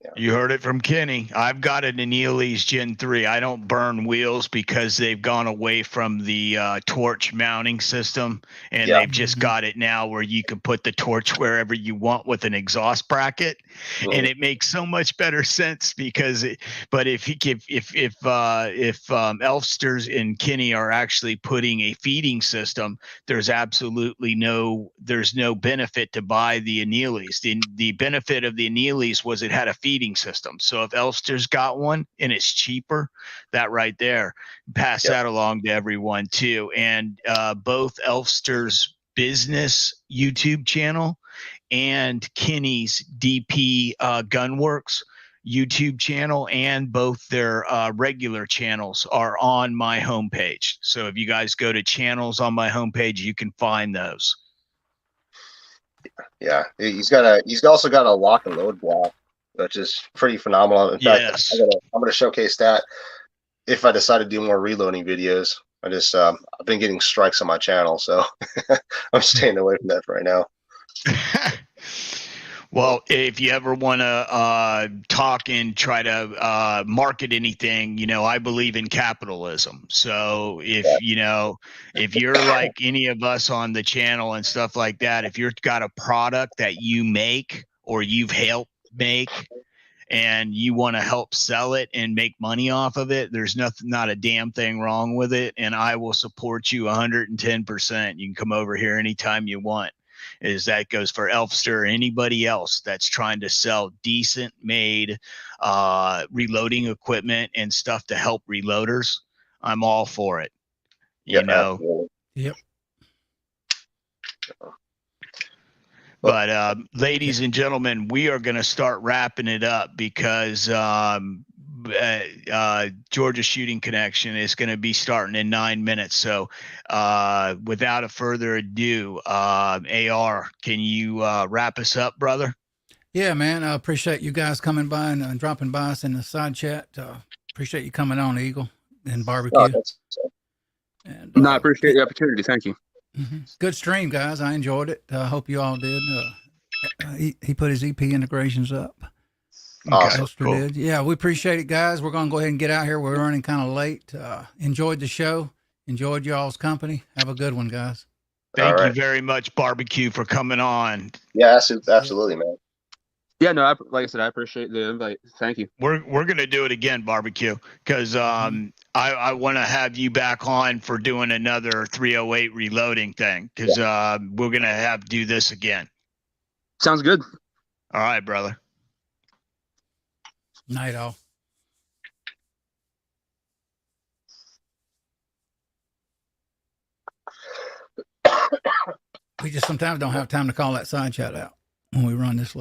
Yeah. You heard it from Kenny. I've got an Annealy's Gen 3. I don't burn wheels because they've gone away from the torch mounting system, and they've just got it now where you can put the torch wherever you want with an exhaust bracket, and it makes so much better sense because. But if Elfsters and Kenny are actually putting a feeding system, there's absolutely no benefit to buy the Annealy's. The benefit of the Annealy's was it had a feeding system. So if Elfster's got one and it's cheaper, that right there, pass that along to everyone too. And both Elfster's business YouTube channel and Kenny's DP Gunworks YouTube channel and both their regular channels are on my homepage. So if you guys go to channels on my homepage, you can find those. Yeah, he's also got a lock and load block, which is pretty phenomenal. In fact, I'm gonna showcase that if I decide to do more reloading videos. I've been getting strikes on my channel, so I'm staying away from that for right now. Well, if you ever want to talk and try to market anything, I believe in capitalism. So if you're like any of us on the channel and stuff like that, if you've got a product that you make or you've helped make and you want to help sell it and make money off of it, there's not a damn thing wrong with it. And I will support you 110%. You can come over here anytime you want. That goes for Elfster or anybody else that's trying to sell decent made reloading equipment and stuff to help reloaders. I'm all for it. Absolutely. Yep. But ladies and gentlemen, we are going to start wrapping it up because Georgia Shooting Connection is going to be starting in 9 minutes. So without a further ado, AR, can you wrap us up, brother? Yeah, man. I appreciate you guys coming by and dropping by us in the side chat. Appreciate you coming on, Eagle, and Barbecue. And, No, I appreciate the opportunity. Thank you. Good stream, guys. I enjoyed it. I hope you all did. He put his EP integrations up. Awesome. Cool. Did. Yeah, we appreciate it, guys. We're going to go ahead and get out here. We're running kind of late. Enjoyed the show. Enjoyed y'all's company. Have a good one, guys. Thank you very much, Barbecue, for coming on. Yeah, absolutely, man. Yeah, no, like I said, I appreciate the invite. Thank you. We're going to do it again, Barbecue, because I want to have you back on for doing another 308 reloading thing, because we're going to do this again. Sounds good. All right, brother. Night all. We just sometimes don't have time to call that side chat out when we run this